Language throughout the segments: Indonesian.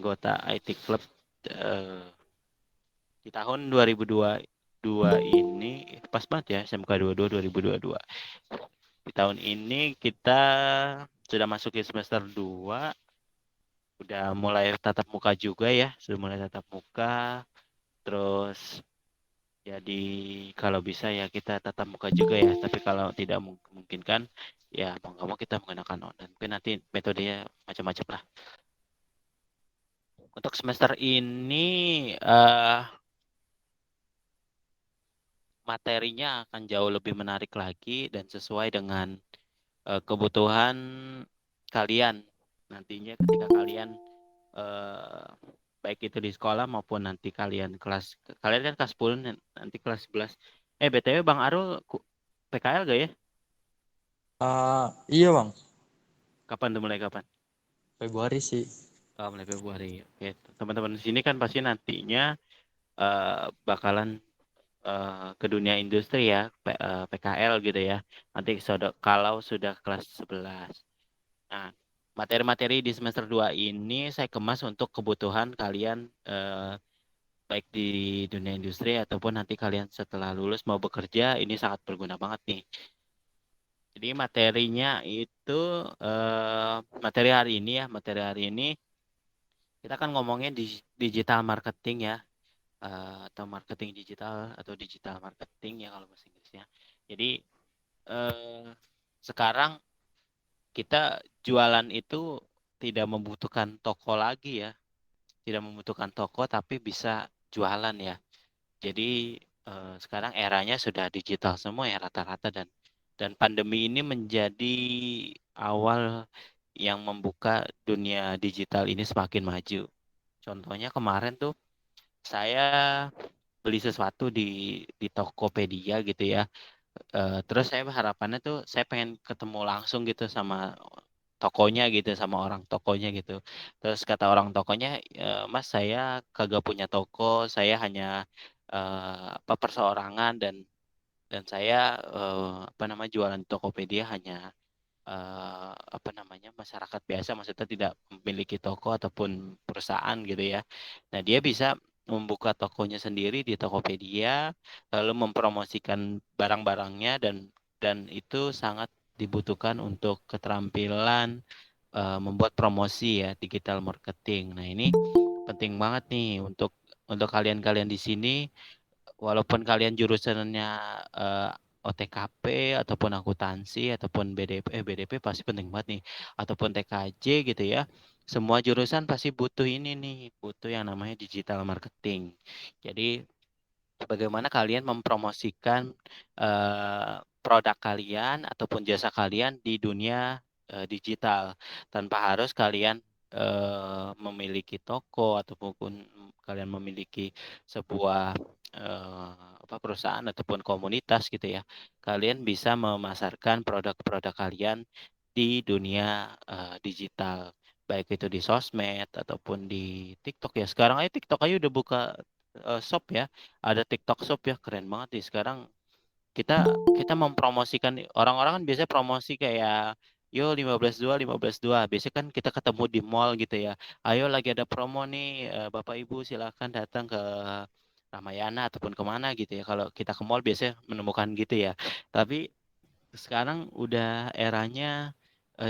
anggota IT Club eh, di tahun 2022 ini pas banget ya SMK 22 2022. Di tahun ini kita sudah masuk ke semester 2, udah mulai tatap muka juga ya, sudah mulai tatap muka. Terus jadi kalau bisa ya kita tatap muka juga ya, tapi kalau tidak mungkin kan ya mau nggak mau kita menggunakan online. Mungkin nanti metodenya macam-macam lah. Untuk semester ini materinya akan jauh lebih menarik lagi dan sesuai dengan kebutuhan kalian nantinya ketika kalian eh, baik itu di sekolah maupun nanti kalian kan kelas 10 nanti kelas 11. BTW Bang Arul PKL gak ya? Iya bang, Kapan tuh mulai kapan? Februari sih. Oh, mulai Februari. Oke, teman-teman di sini kan pasti nantinya bakalan ke dunia industri ya, PKL gitu ya. Nanti kalau sudah kelas 11. Nah, materi-materi di semester 2 ini saya kemas untuk kebutuhan kalian baik di dunia industri ataupun nanti kalian setelah lulus mau bekerja, ini sangat berguna banget nih. Jadi materinya itu materi hari ini kita kan ngomongin di digital marketing ya, atau marketing digital atau digital marketing ya kalau bahasa Inggrisnya. Jadi eh, sekarang kita jualan itu tidak membutuhkan toko lagi ya, tidak membutuhkan toko tapi bisa jualan ya. Jadi sekarang eranya sudah digital semua ya rata-rata, dan pandemi ini menjadi awal yang membuka dunia digital ini semakin maju. Contohnya kemarin tuh saya beli sesuatu di Tokopedia gitu ya. Terus saya harapannya tuh saya pengen ketemu langsung gitu sama tokonya gitu, sama orang tokonya gitu. Terus kata orang tokonya, Mas saya kagak punya toko, saya hanya perseorangan, dan saya apa namanya jualan di Tokopedia hanya apa namanya masyarakat biasa, maksudnya tidak memiliki toko ataupun perusahaan gitu ya. Nah, dia bisa membuka tokonya sendiri di Tokopedia, lalu mempromosikan barang-barangnya, dan itu sangat dibutuhkan untuk keterampilan membuat promosi ya, digital marketing. Nah, ini penting banget nih untuk kalian-kalian di sini, walaupun kalian jurusannya eh, OTKP ataupun akuntansi ataupun BDP, BDP pasti penting banget nih, ataupun TKJ gitu ya. Semua jurusan pasti butuh ini nih, butuh yang namanya digital marketing. Jadi bagaimana kalian mempromosikan produk kalian ataupun jasa kalian di dunia digital tanpa harus kalian memiliki toko ataupun kalian memiliki sebuah perusahaan ataupun komunitas gitu ya. Kalian bisa memasarkan produk-produk kalian di dunia digital, baik itu di sosmed ataupun di TikTok ya. Sekarang aja TikTok aja udah buka shop ya, ada TikTok Shop ya, keren banget nih sekarang. Kita mempromosikan, orang-orang kan biasanya promosi kayak yo 15.2 biasanya kan kita ketemu di mall gitu ya, ayo lagi ada promo nih, Bapak Ibu silakan datang ke Ramayana ataupun kemana gitu ya, kalau kita ke mall biasanya menemukan gitu ya. Tapi sekarang udah eranya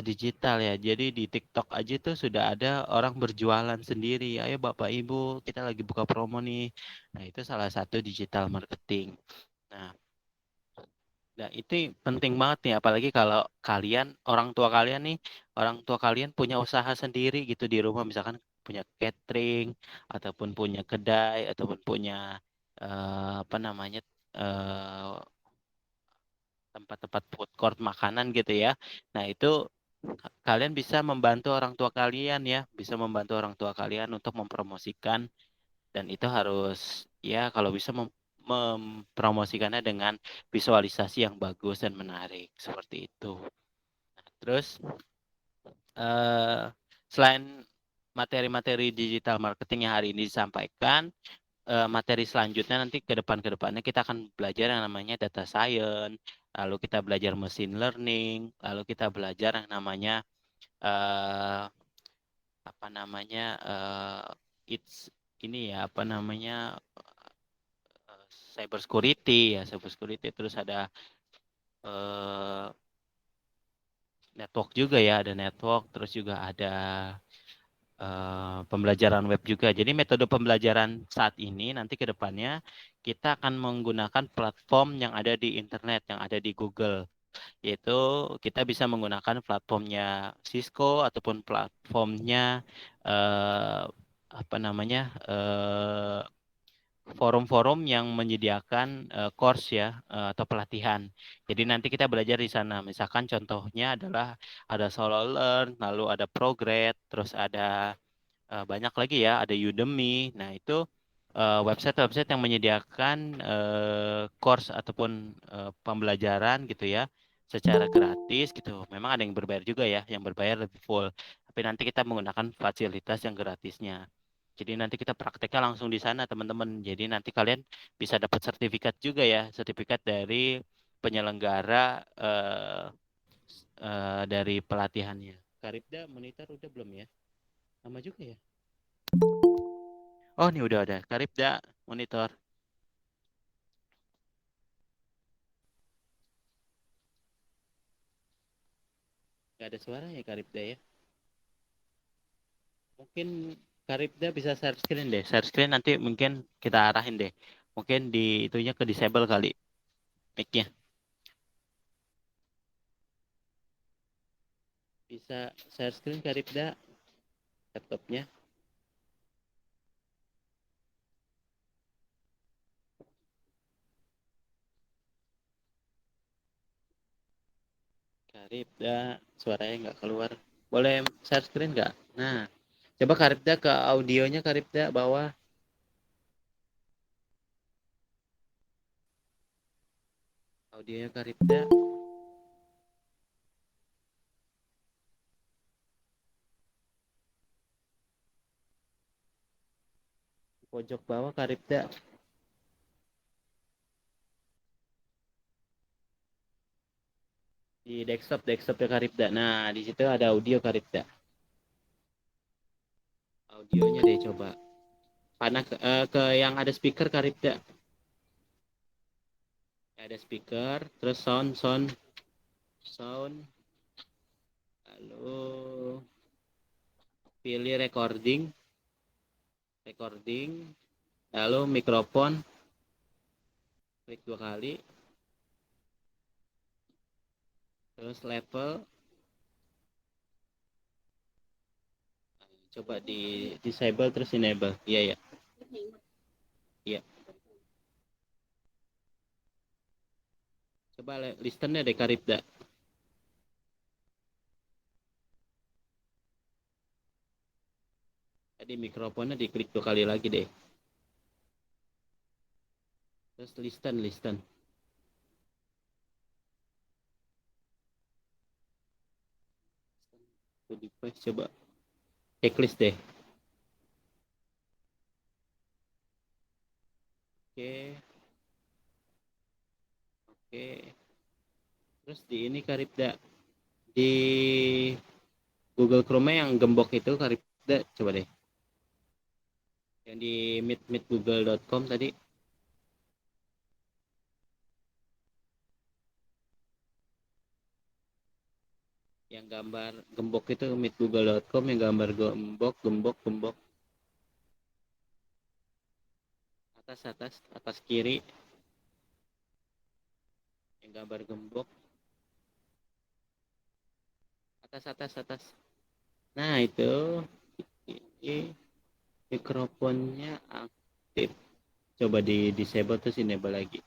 digital ya. Jadi di TikTok aja tuh sudah ada orang berjualan sendiri. Ayo Bapak Ibu, kita lagi buka promo nih. Nah, itu salah satu digital marketing. Nah, itu penting banget nih, apalagi kalau orang tua kalian punya usaha sendiri gitu di rumah, misalkan punya catering ataupun punya kedai ataupun punya apa namanya eh, tempat-tempat food court makanan gitu ya. Nah, itu kalian bisa membantu orang tua kalian ya, bisa membantu orang tua kalian untuk mempromosikan, dan itu harus ya kalau bisa mempromosikannya dengan visualisasi yang bagus dan menarik seperti itu. Terus eh, selain materi-materi digital marketing yang hari ini disampaikan, materi selanjutnya nanti ke depannya kita akan belajar yang namanya data science, lalu kita belajar machine learning, lalu kita belajar yang namanya eh, apa namanya it's ini ya apa namanya cyber security ya cyber security terus ada eh, network juga ya ada network terus juga ada pembelajaran web juga. Jadi metode pembelajaran saat ini nanti ke depannya kita akan menggunakan platform yang ada di internet, yang ada di Google. Yaitu kita bisa menggunakan platformnya Cisco ataupun platformnya eh, apa namanya forum-forum yang menyediakan course ya atau pelatihan. Jadi nanti kita belajar di sana. Misalkan contohnya adalah ada Solo Learn, lalu ada Prograde, terus ada banyak lagi ya, ada Udemy. Nah, itu website-website yang menyediakan course ataupun pembelajaran gitu ya secara gratis gitu. Memang ada yang berbayar juga ya, yang berbayar lebih full. Tapi nanti kita menggunakan fasilitas yang gratisnya. Jadi nanti kita prakteknya langsung di sana, teman-teman. Jadi nanti kalian bisa dapat sertifikat juga ya, sertifikat dari penyelenggara dari pelatihannya. Karibda monitor udah belum ya? Sama juga ya? Oh, ini udah ada. Karibda monitor. Gak ada suara ya Karibda ya. Mungkin Karibda bisa share screen deh. Share screen nanti mungkin kita arahin deh. Mungkin di itunya ke disable kali mic-nya. Bisa share screen Karibda laptopnya. Karibda suaranya nggak keluar. Boleh share screen nggak? Nah, coba Karibda ke audionya Karibda bawah. Audionya Karibda pojok bawah Karibda di desktopnya Karibda. Nah, di situ ada audio Karibda. Audionya deh coba. Panah ke yang ada speaker Karibda. Ada speaker, terus sound, lalu pilih recording, lalu mikrofon, klik 2 kali, terus level, coba di disable terus enable. Iya ya, iya. Coba listennya deh Karibda. Tadi mikrofonnya diklik 2 kali lagi deh. Terus listen. Device coba checklist deh. Oke, oke. Terus di ini Karibda di Google Chrome yang gembok itu Karibda coba deh. Yang di meetgoogle.com tadi yang gambar gembok itu meetgoogle.com yang gambar gembok atas kiri yang gambar gembok atas. Nah itu ini mikrofonnya aktif. Coba di disable terus enable lagi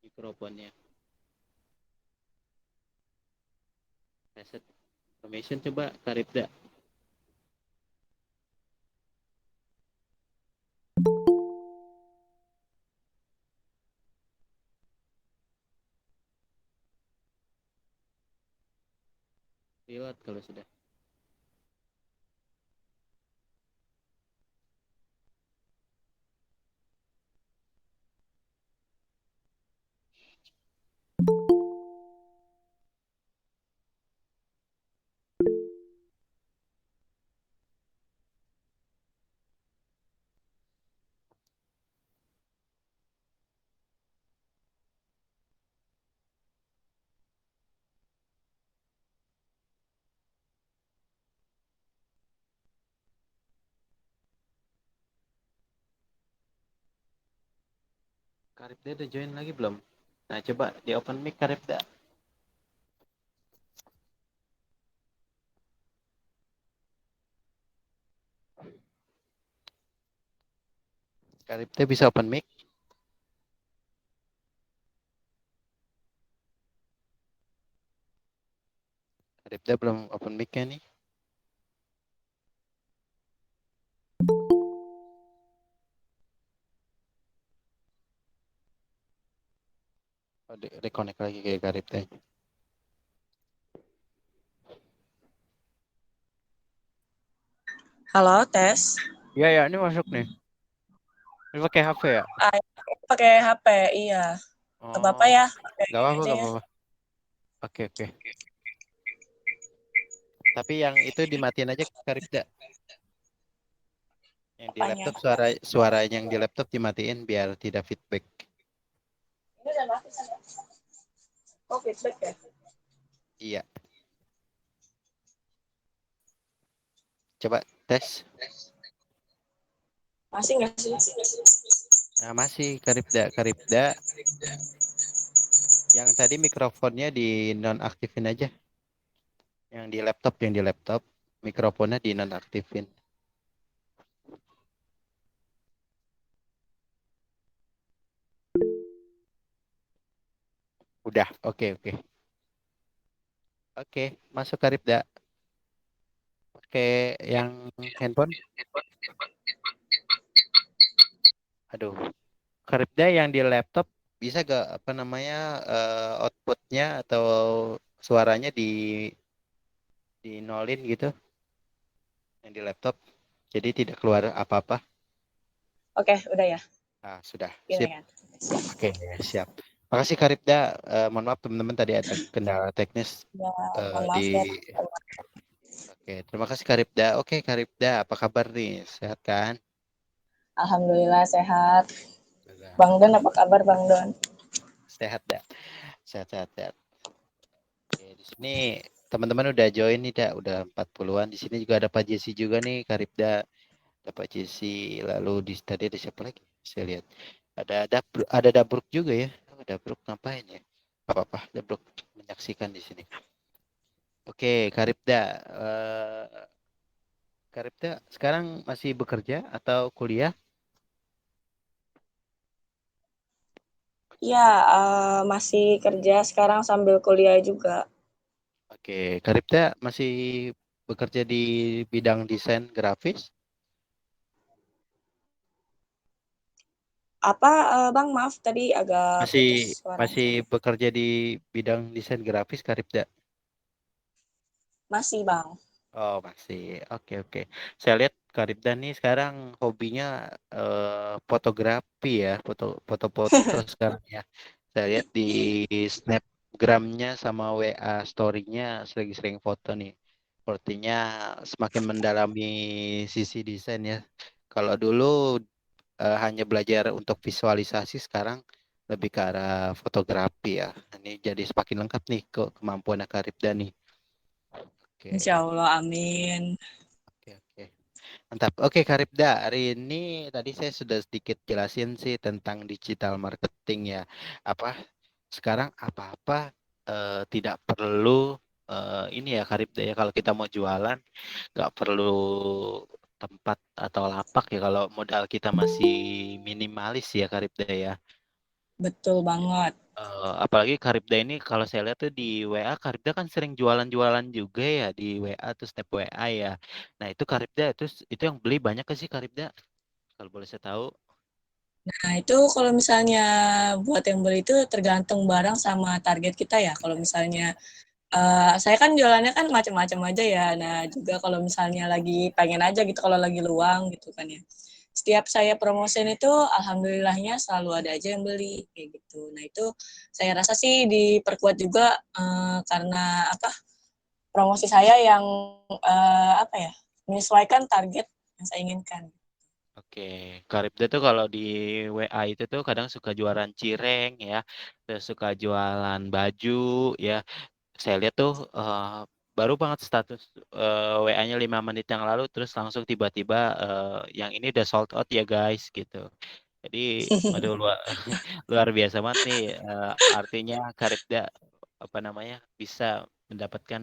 mikrofonnya. Reset information coba Karibda. Reload kalau sudah. Karibda udah join lagi belum? Nah, coba di open mic Karibda. Karibda bisa open mic? Karibda belum open mic-nya nih. Oh, reconnect lagi kayak Karibda. Halo, tes. Iya, ya, ini masuk nih. Ini pakai HP ya? Ah, pakai HP, iya. Gak apa-apa Oh, ya, pakai gak ini apa-apa, aja gak ya. apa-apa. Oke, oke. Tapi yang itu dimatiin aja Karibda. Yang di Apanya? laptop suara yang di laptop dimatiin biar tidak feedback. Ini udah mati kan? Oh, feedback ya? Iya, coba tes. Masih nggak sih? Nah, masih Karibda, Karibda. Yang tadi mikrofonnya di nonaktifin aja. Yang di laptop, mikrofonnya di nonaktifin. Udah, oke, oke. Oke, masuk Karibda. Oke, yang handphone. Aduh, Karibda yang di laptop bisa gak apa namanya outputnya atau suaranya di nolin gitu yang di laptop. Jadi tidak keluar apa-apa. Oke, udah ya. Ah, sudah, Gini sip. kan. Oke, siap. Makasih Karibda. Mohon maaf teman-teman tadi ada kendala teknis Ya, mohon di. maaf ya. Oke, terima kasih Karibda. Oke, Karibda, apa kabar nih? Sehat kan? Alhamdulillah sehat. Alhamdulillah. Bang Don, apa kabar Bang Don? Sehat dah. Sehat, sehat, sehat. Oke, di sini teman-teman udah join nih, dah. Udah 40-an. Di sini juga ada Pak Jesse juga nih, Karibda. Ada Pak Jesse, lalu di tadi ada siapa lagi? Saya lihat. Ada Dabruk juga ya. Oh, Dabruk ngapain ya? Apa-apa, Dabruk menyaksikan di sini. Oke, Karibda. Karibda sekarang masih bekerja atau kuliah? Ya, masih kerja sekarang sambil kuliah juga. Oke, Karibda masih bekerja di bidang desain grafis? Apa, Bang? Maaf tadi agak Masih putus masih suaranya. bekerja di bidang desain grafis, Karibda? Masih Bang. Oh, masih. Oke, oke. Saya lihat Karibda nih sekarang hobinya fotografi ya, foto-foto sekarang ya. Saya lihat di Snapgramnya sama WA story-nya sering-sering foto nih. Sepertinya semakin mendalami sisi desain ya. Kalau dulu hanya belajar untuk visualisasi, sekarang lebih ke arah fotografi ya. Ini jadi semakin lengkap nih kemampuan Karibda nih. Insya Oke, Allah, amin. oke, oke. Mantap. Oke, Karibda, hari ini tadi saya sudah sedikit jelasin sih tentang digital marketing ya. Apa sekarang apa-apa tidak perlu ini ya Karibda ya, kalau kita mau jualan nggak perlu tempat atau lapak ya kalau modal kita masih minimalis ya Karibda ya. Betul banget. Apalagi Karibda ini kalau saya lihat tuh di WA, Karibda kan sering jualan-jualan juga ya di WA tuh snap WA ya. Nah itu Karibda itu yang beli banyak ke sih Karibda kalau boleh saya tahu. Nah, itu kalau misalnya buat yang beli itu tergantung barang sama target kita ya. Kalau misalnya saya kan jualannya kan macam-macam aja ya. Nah, juga kalau misalnya lagi pengen aja gitu, kalau lagi luang gitu kan ya. Setiap saya promosin itu, alhamdulillahnya selalu ada aja yang beli kayak gitu. Nah, itu saya rasa sih diperkuat juga karena apa? Promosi saya yang apa ya? Menyesuaikan target yang saya inginkan. Oke, Karibda tuh kalau di WA itu tuh kadang suka jualan cireng ya, terus suka jualan baju ya. Saya lihat tuh baru banget status WA-nya 5 menit yang lalu, terus langsung tiba-tiba yang ini udah sold out ya guys gitu. Jadi, waduh luar luar biasa banget nih. Artinya Karibda apa namanya bisa mendapatkan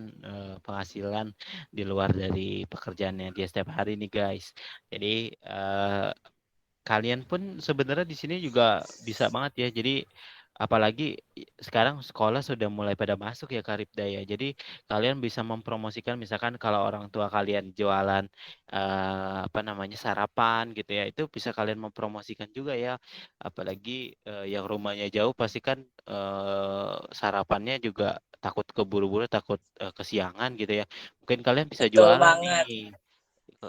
penghasilan di luar dari pekerjaannya dia setiap hari nih guys. Jadi kalian pun sebenarnya di sini juga bisa banget ya. Jadi apalagi sekarang sekolah sudah mulai pada masuk ya Karibda ya. Jadi kalian bisa mempromosikan misalkan kalau orang tua kalian jualan apa namanya sarapan gitu ya. Itu bisa kalian mempromosikan juga ya. Apalagi yang rumahnya jauh pasti kan sarapannya juga takut keburu-buru, takut kesiangan gitu ya. Mungkin kalian bisa Betul jualan nih. banget.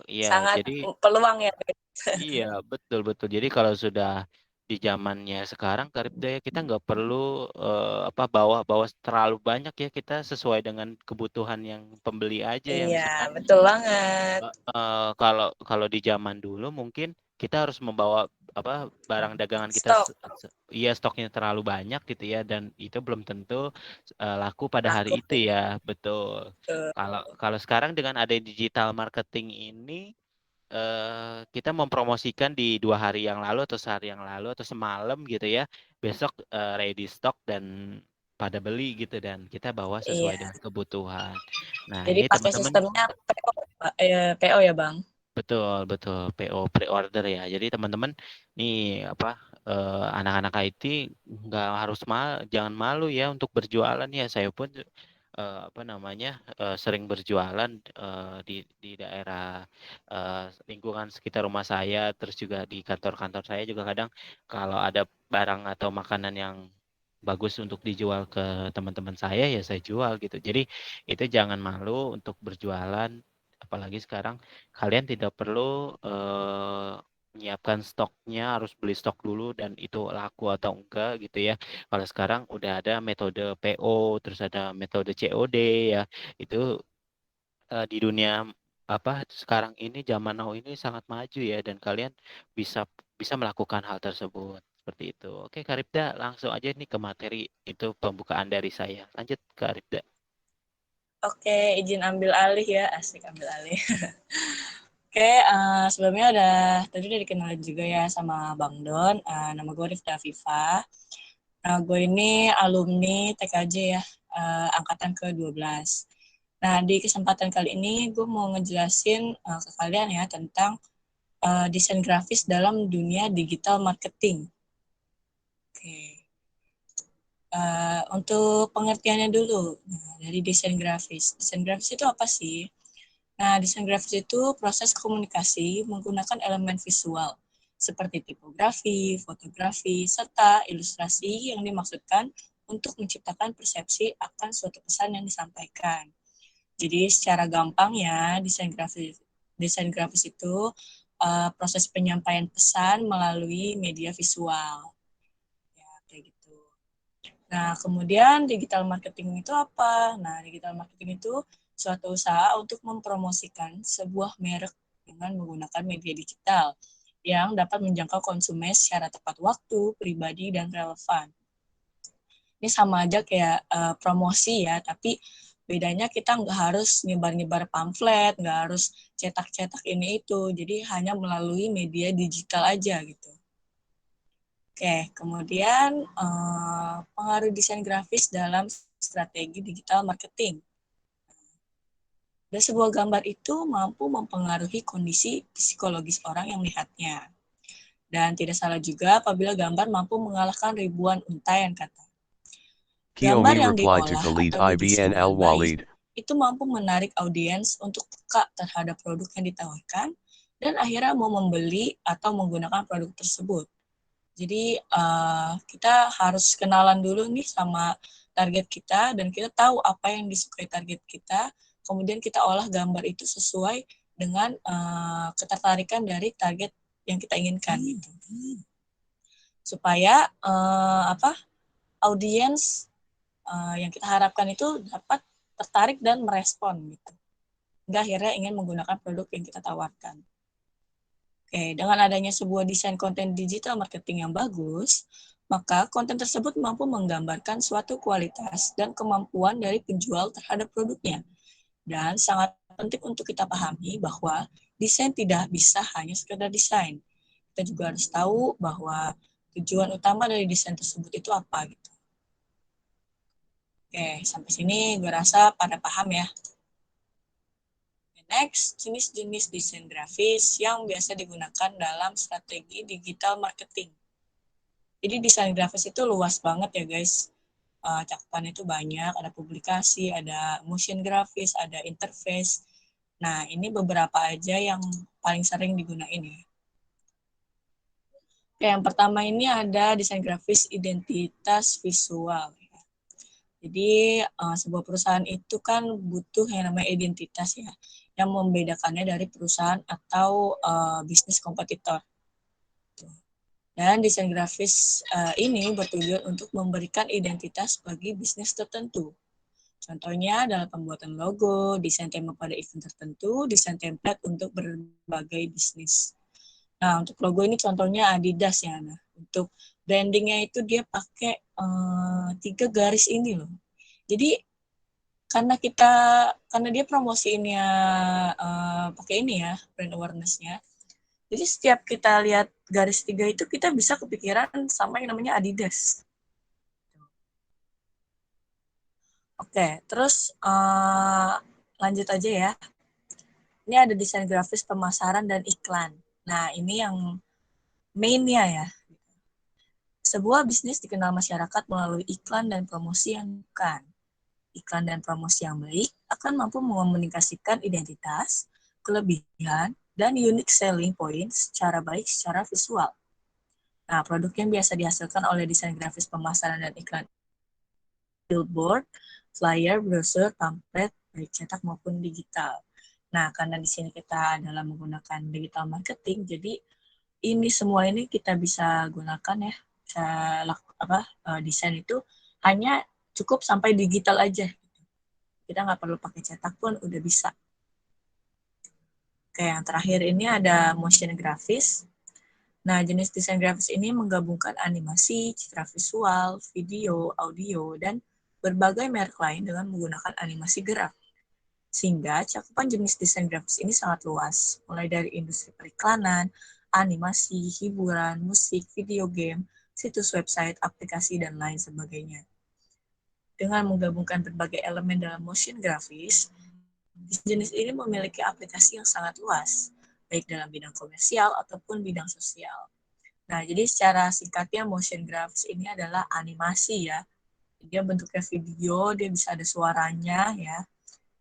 Iya, Sangat jadi peluang ya. iya, betul betul. Jadi kalau sudah di zamannya sekarang, Karib Daya kita nggak perlu apa bawa-bawa terlalu banyak ya. Kita sesuai dengan kebutuhan yang pembeli aja ya. Iya, Misalkan betul banget. kalau kalau di zaman dulu mungkin kita harus membawa apa barang dagangan kita Stok iya stoknya terlalu banyak gitu ya dan itu belum tentu laku pada hari laku. itu ya. Betul. Betul. Kalau kalau sekarang dengan ada digital marketing ini kita mempromosikan di 2 hari yang lalu atau sehari yang lalu atau semalam gitu ya. Besok ready stock dan pada beli gitu dan kita bawa sesuai Iya. dengan kebutuhan. Nah, Jadi ini pakai teman-teman sistemnya PO, PO ya, Bang? betul betul PO pre-order ya. Jadi teman-teman nih apa anak-anak IT nggak harus jangan malu ya untuk berjualan ya. Saya pun apa namanya sering berjualan di daerah lingkungan sekitar rumah saya, terus juga di kantor-kantor saya juga kadang kalau ada barang atau makanan yang bagus untuk dijual ke teman-teman saya ya saya jual gitu. Jadi itu jangan malu untuk berjualan, apalagi sekarang kalian tidak perlu menyiapkan stoknya harus beli stok dulu dan itu laku atau enggak gitu ya. Kalau sekarang udah ada metode PO, terus ada metode COD ya. Itu di dunia apa sekarang ini zaman now ini sangat maju ya dan kalian bisa bisa melakukan hal tersebut seperti itu. Oke, Karibda, langsung aja nih ke materi itu pembukaan dari saya. Lanjut, Karibda. Oke, izin ambil alih ya. Asik ambil alih. Oke, sebelumnya tadi udah dikenalin juga ya sama Bang Don. Nama gue Rifda Afifa. Nah, gue ini alumni TKJ ya, angkatan ke-12. Nah, di kesempatan kali ini gue mau ngejelasin ke kalian ya tentang desain grafis dalam dunia digital marketing. Oke. Untuk pengertiannya dulu, nah, dari desain grafis. Desain grafis itu apa sih? Nah, desain grafis itu proses komunikasi menggunakan elemen visual seperti tipografi, fotografi, serta ilustrasi yang dimaksudkan untuk menciptakan persepsi akan suatu pesan yang disampaikan. Jadi secara gampang ya, desain grafis itu proses penyampaian pesan melalui media visual. Ya, kayak gitu. Nah, kemudian digital marketing itu apa? Nah, digital marketing itu suatu usaha untuk mempromosikan sebuah merek dengan menggunakan media digital yang dapat menjangkau konsumen secara tepat waktu, pribadi, dan relevan. Ini sama aja kayak promosi ya, tapi bedanya kita nggak harus nyebar-nyebar pamflet, nggak harus cetak-cetak ini itu, jadi hanya melalui media digital aja gitu. Oke, kemudian pengaruh desain grafis dalam strategi digital marketing. Dan sebuah gambar itu mampu mempengaruhi kondisi psikologis orang yang melihatnya. Dan tidak salah juga apabila gambar mampu mengalahkan ribuan untayan kata. Gambar Kiyomi yang replied to diolah Khalid atau ibn didesain dengan baik al-Walid. itu mampu menarik audiens untuk peka terhadap produk yang ditawarkan dan akhirnya mau membeli atau menggunakan produk tersebut. Jadi kita harus kenalan dulu nih sama target kita dan kita tahu apa yang disukai target kita. Kemudian kita olah gambar itu sesuai dengan ketertarikan dari target yang kita inginkan gitu. Supaya audiens yang kita harapkan itu dapat tertarik dan merespon gitu. Hingga akhirnya ingin menggunakan produk yang kita tawarkan. Oke, dengan adanya sebuah desain konten digital marketing yang bagus, maka konten tersebut mampu menggambarkan suatu kualitas dan kemampuan dari penjual terhadap produknya. Dan sangat penting untuk kita pahami bahwa desain tidak bisa hanya sekedar desain, kita juga harus tahu bahwa tujuan utama dari desain tersebut itu apa gitu. Oke, sampai sini gue rasa pada paham ya. Next, jenis-jenis desain grafis yang biasa digunakan dalam strategi digital marketing. Jadi desain grafis itu luas banget ya guys. Cakupan itu banyak, ada publikasi, ada motion grafis, ada interface. Nah, ini beberapa aja yang paling sering digunain ya. Oke, yang pertama ini ada desain grafis identitas visual. Jadi sebuah perusahaan itu kan butuh yang namanya identitas ya, yang membedakannya dari perusahaan atau bisnis kompetitor. Dan desain grafis ini bertujuan untuk memberikan identitas bagi bisnis tertentu. Contohnya adalah pembuatan logo, desain tema pada event tertentu, desain template untuk berbagai bisnis. Nah, untuk logo ini contohnya Adidas ya. Nah, untuk brandingnya itu dia pakai 3 garis ini loh. Jadi karena dia promosiinnya pakai ini ya, brand awareness-nya. Jadi setiap kita lihat garis 3 itu kita bisa kepikiran sama yang namanya Adidas. Oke, terus lanjut aja ya. Ini ada desain grafis pemasaran dan iklan. Nah, ini yang mainnya ya. Sebuah bisnis dikenal masyarakat melalui iklan dan promosi yang bukan. Iklan dan promosi yang baik akan mampu mengomunikasikan identitas, kelebihan, dan unique selling point secara baik secara visual. Nah, produk yang biasa dihasilkan oleh desain grafis pemasaran dan iklan billboard, flyer, brosur, pamflet, baik cetak maupun digital. Nah, karena di sini kita adalah menggunakan digital marketing, jadi ini semua ini kita bisa gunakan ya, bisa desain itu hanya cukup sampai digital aja. Kita nggak perlu pakai cetak pun udah bisa. Oke, yang terakhir ini ada motion grafis. Nah, jenis desain grafis ini menggabungkan animasi, citra visual, video, audio, dan berbagai merek lain dengan menggunakan animasi gerak. Sehingga cakupan jenis desain grafis ini sangat luas, mulai dari industri periklanan, animasi, hiburan, musik, video game, situs website, aplikasi, dan lain sebagainya. Dengan menggabungkan berbagai elemen dalam motion grafis, jenis ini memiliki aplikasi yang sangat luas, baik dalam bidang komersial ataupun bidang sosial. Nah, jadi secara singkatnya motion graphics ini adalah animasi ya. Dia bentuknya video, dia bisa ada suaranya ya.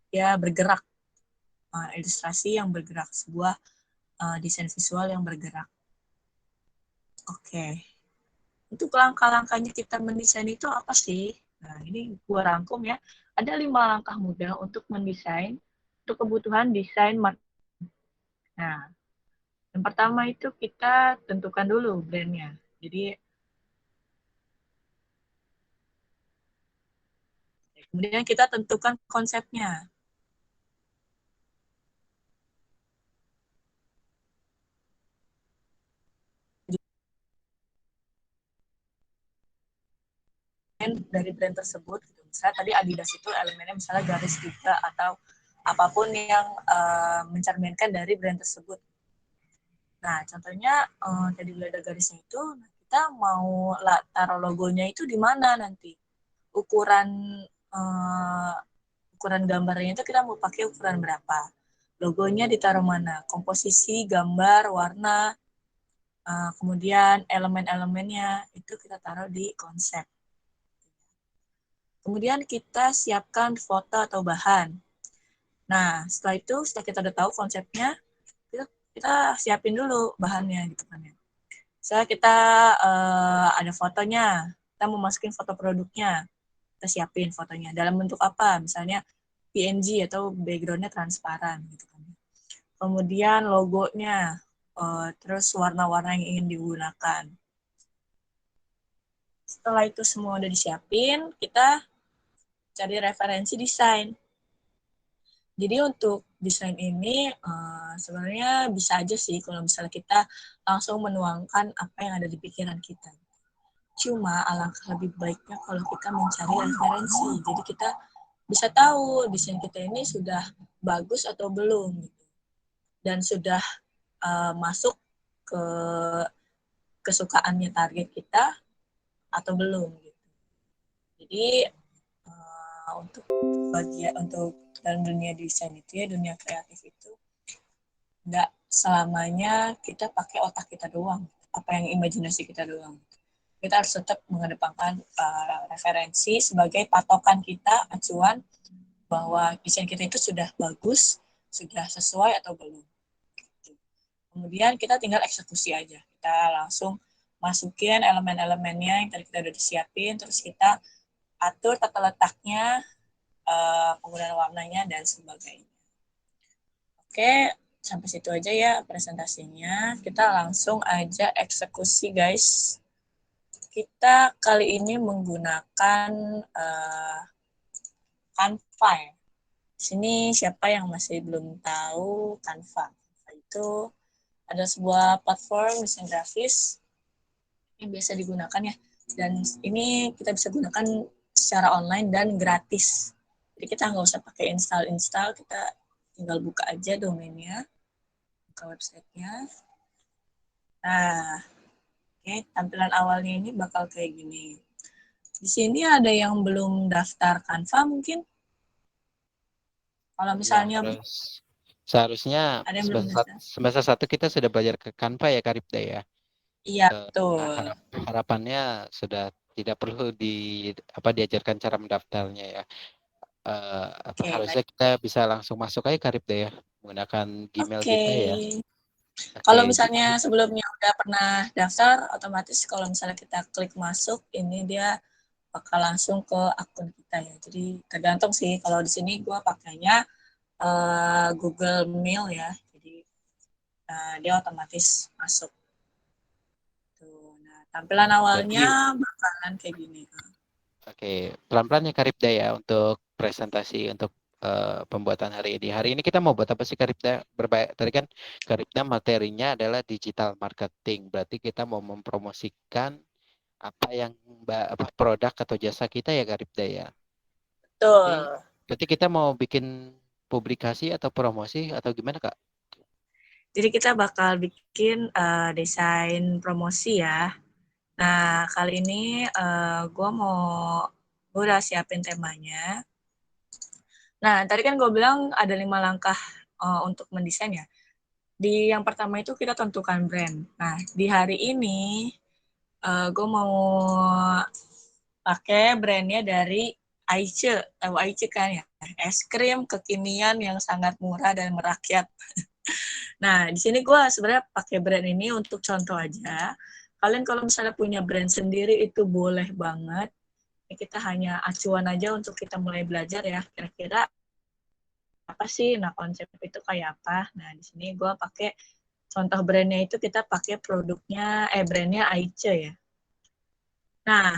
Dia bergerak, ilustrasi yang bergerak, sebuah desain visual yang bergerak. Oke. Untuk langkah-langkahnya kita mendesain itu apa sih? Nah, ini gua rangkum ya. Ada 5 langkah mudah untuk mendesain untuk kebutuhan desain marketing. Nah, yang pertama itu kita tentukan dulu brandnya. Jadi kemudian kita tentukan konsepnya. Dari brand tersebut. Gitu. Misalnya tadi Adidas itu elemennya misalnya garis juga atau apapun yang mencerminkan dari brand tersebut. Nah, contohnya tadi udah ada garisnya itu, kita mau taruh logonya itu di mana nanti? Ukuran ukuran gambarnya itu kita mau pakai ukuran berapa? Logonya ditaruh mana? Komposisi, gambar, warna, kemudian elemen-elemennya itu kita taruh di konsep. Kemudian kita siapkan foto atau bahan. Nah, setelah kita udah tahu konsepnya, kita siapin dulu bahannya gitu kan ya. Misalnya kita ada fotonya, kita mau masukin foto produknya, kita siapin fotonya. Dalam bentuk apa? Misalnya PNG atau background-nya transparan gitu kan. Kemudian logonya, terus warna-warna yang ingin digunakan. Setelah itu semua udah disiapin, kita cari referensi desain. Jadi untuk desain ini sebenarnya bisa aja sih kalau misalnya kita langsung menuangkan apa yang ada di pikiran kita. Cuma alangkah lebih baiknya kalau kita mencari referensi. Jadi kita bisa tahu desain kita ini sudah bagus atau belum gitu. Dan sudah masuk ke kesukaannya target kita atau belum gitu. Jadi untuk dalam dunia desain itu ya, dunia kreatif itu nggak selamanya kita pakai otak kita doang, apa yang imajinasi kita doang. Kita harus tetap mengedepankan referensi sebagai patokan kita, acuan bahwa desain kita itu sudah bagus, sudah sesuai atau belum. Kemudian kita tinggal eksekusi aja. Kita langsung masukin elemen-elemennya yang tadi kita udah disiapin, terus kita atur tata letaknya, penggunaan warnanya, dan sebagainya. Oke, sampai situ aja ya presentasinya. Kita langsung aja eksekusi, guys. Kita kali ini menggunakan Canva. Di sini siapa yang masih belum tahu Canva? Canva itu ada sebuah platform desain grafis yang biasa digunakan ya. Dan ini kita bisa gunakan secara online dan gratis. Jadi kita nggak usah pakai install, kita tinggal buka aja domainnya, buka websitenya. Nah, oke, tampilan awalnya ini bakal kayak gini. Di sini ada yang belum daftar Canva mungkin? Kalau Ya, misalnya seharusnya ada yang belum daftar. semester 1 kita sudah belajar ke Canva ya Karibda ya. Iya, Eh, betul. harapannya sudah tidak perlu diajarkan cara mendaftarnya ya. Oke, baik. Harusnya kita bisa langsung masuk aja Karibda ya menggunakan Gmail Oke. kita ya. Kalau Oke, misalnya sebelumnya udah pernah daftar, otomatis kalau misalnya kita klik masuk, ini dia bakal langsung ke akun kita ya. Jadi tergantung sih. Kalau di sini gue pakainya Google Mail ya. Jadi dia otomatis masuk. Tuh. Nah, tampilan berarti awalnya bakalan kayak gini. oke, pelan-pelan ya Karibda ya untuk presentasi untuk pembuatan hari ini. Hari ini kita mau buat apa sih Karibda? Tadi kan Karibda materinya adalah digital marketing. Berarti kita mau mempromosikan apa yang produk atau jasa kita ya Karibda ya. Berarti Betul. berarti kita mau bikin publikasi atau promosi atau gimana Kak? Jadi kita bakal bikin desain promosi ya. Nah, kali ini gue udah siapin temanya. Nah, tadi kan gue bilang ada 5 langkah untuk mendesain ya. Di yang pertama itu kita tentukan brand. Nah, di hari ini gue mau pakai brandnya dari Aice. Tahu Aice kan ya? Es krim kekinian yang sangat murah dan merakyat. Nah, di sini gue sebenarnya pakai brand ini untuk contoh aja. Kalian kalau misalnya punya brand sendiri itu boleh banget. Kita hanya acuan aja untuk kita mulai belajar ya. Kira-kira apa sih? Nah, konsep itu kayak apa? Nah, di sini gue pakai contoh brandnya itu kita pakai brandnya Aice ya. Nah,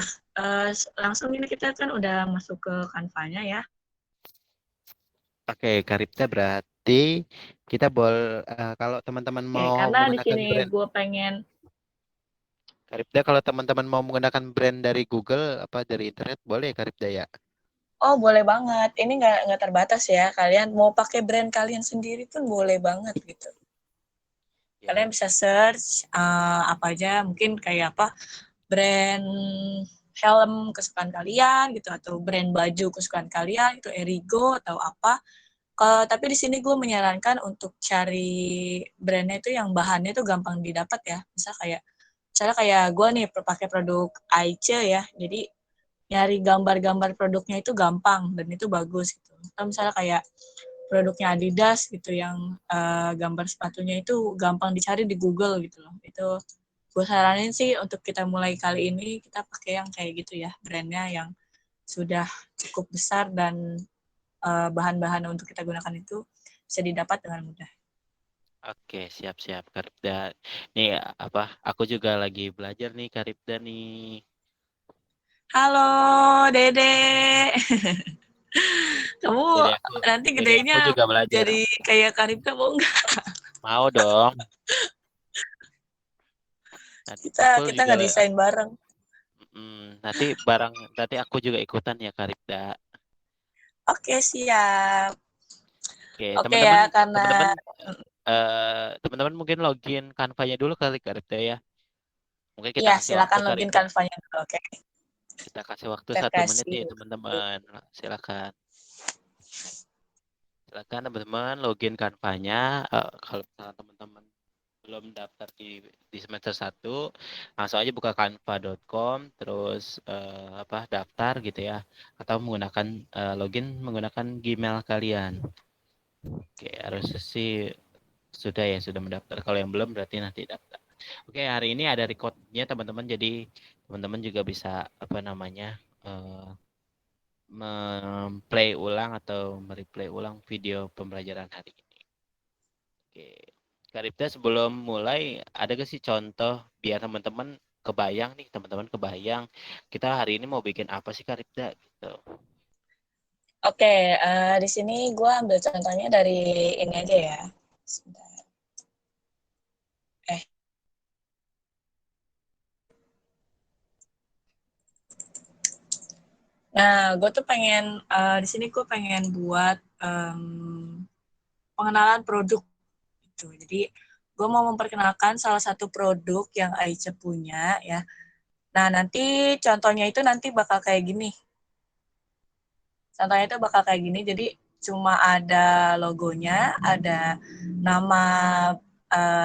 langsung ini kita kan udah masuk ke Canva-nya ya. Oke, Karibda berarti kita kalau teman-teman Oke, mau karena di menggunakan sini brand gue pengen. Karibda, kalau teman-teman mau menggunakan brand dari Google apa dari internet boleh Karibda ya. Oh, boleh banget. Ini nggak terbatas ya. Kalian mau pakai brand kalian sendiri pun boleh banget gitu. Ya, Kalian bisa search apa aja, mungkin kayak apa, brand helm kesukaan kalian gitu, atau brand baju kesukaan kalian gitu, Erigo atau apa. Tapi di sini gue menyarankan untuk cari brandnya itu yang bahannya itu gampang didapat ya. Misalnya kayak gue nih pakai produk Aice ya, jadi nyari gambar-gambar produknya itu gampang dan itu bagus gitu. Atau misalnya kayak produknya Adidas gitu yang gambar sepatunya itu gampang dicari di Google gitu loh. Itu gue saranin sih untuk kita mulai kali ini kita pakai yang kayak gitu ya, brandnya yang sudah cukup besar dan bahan-bahan untuk kita gunakan itu bisa didapat dengan mudah. oke, siap-siap Karibda. Nih apa? Aku juga lagi belajar nih Karibda nih. Halo Dede, kamu Jadi aku nanti jadi aku gedenya juga belajar. jadi kayak Karibka mau nggak? Mau dong. Nanti aku Kita juga nggak desain bareng. nanti aku juga ikutan ya Karibda. Oke siap. Oke, Oke ya teman-teman karena teman-teman teman-teman mungkin login Canva-nya dulu kali Karibda ya. Mungkin kita Iya, kasih waktu silakan login Karibda. Canva-nya dulu. Oke, Kita kasih waktu kita 1 menit kasih nih waktu. teman-teman. Silakan. Silakan teman-teman login Canva-nya. Kalau misalnya teman-teman belum daftar di semester 1, langsung aja buka canva.com, terus apa daftar gitu ya. Atau menggunakan login menggunakan Gmail kalian. Oke, harus sih sudah ya, sudah mendaftar. Kalau yang belum berarti nanti daftar. Oke, hari ini ada recordnya teman-teman. Jadi teman-teman juga bisa apa namanya memplay ulang atau mereplay ulang video pembelajaran hari ini. Oke. Karibda sebelum mulai ada gak sih contoh biar teman-teman kebayang nih, teman-teman kebayang kita hari ini mau bikin apa sih Karibda gitu. Oke, di sini gue ambil contohnya dari ini aja ya. Sebentar. Eh, nah, gue tuh pengen di sini gue pengen buat pengenalan produk gitu. Jadi gue mau memperkenalkan salah satu produk yang Aice punya ya. Nah, nanti contohnya itu nanti bakal kayak gini. Contohnya itu bakal kayak gini. Jadi cuma ada logonya, ada nama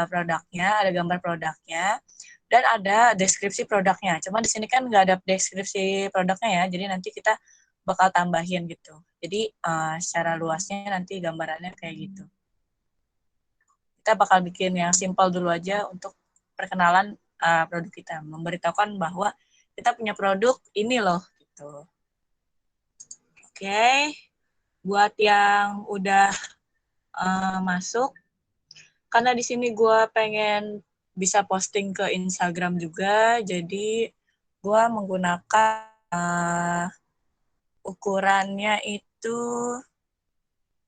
produknya, ada gambar produknya, dan ada deskripsi produknya. Cuma di sini kan nggak ada deskripsi produknya ya, jadi nanti kita bakal tambahin gitu. Jadi secara luasnya nanti gambarannya kayak gitu. Kita bakal bikin yang simpel dulu aja untuk perkenalan produk kita, memberitahukan bahwa kita punya produk ini loh gitu. Oke, buat yang udah masuk, karena di sini gue pengen bisa posting ke Instagram juga, jadi gue menggunakan ukurannya itu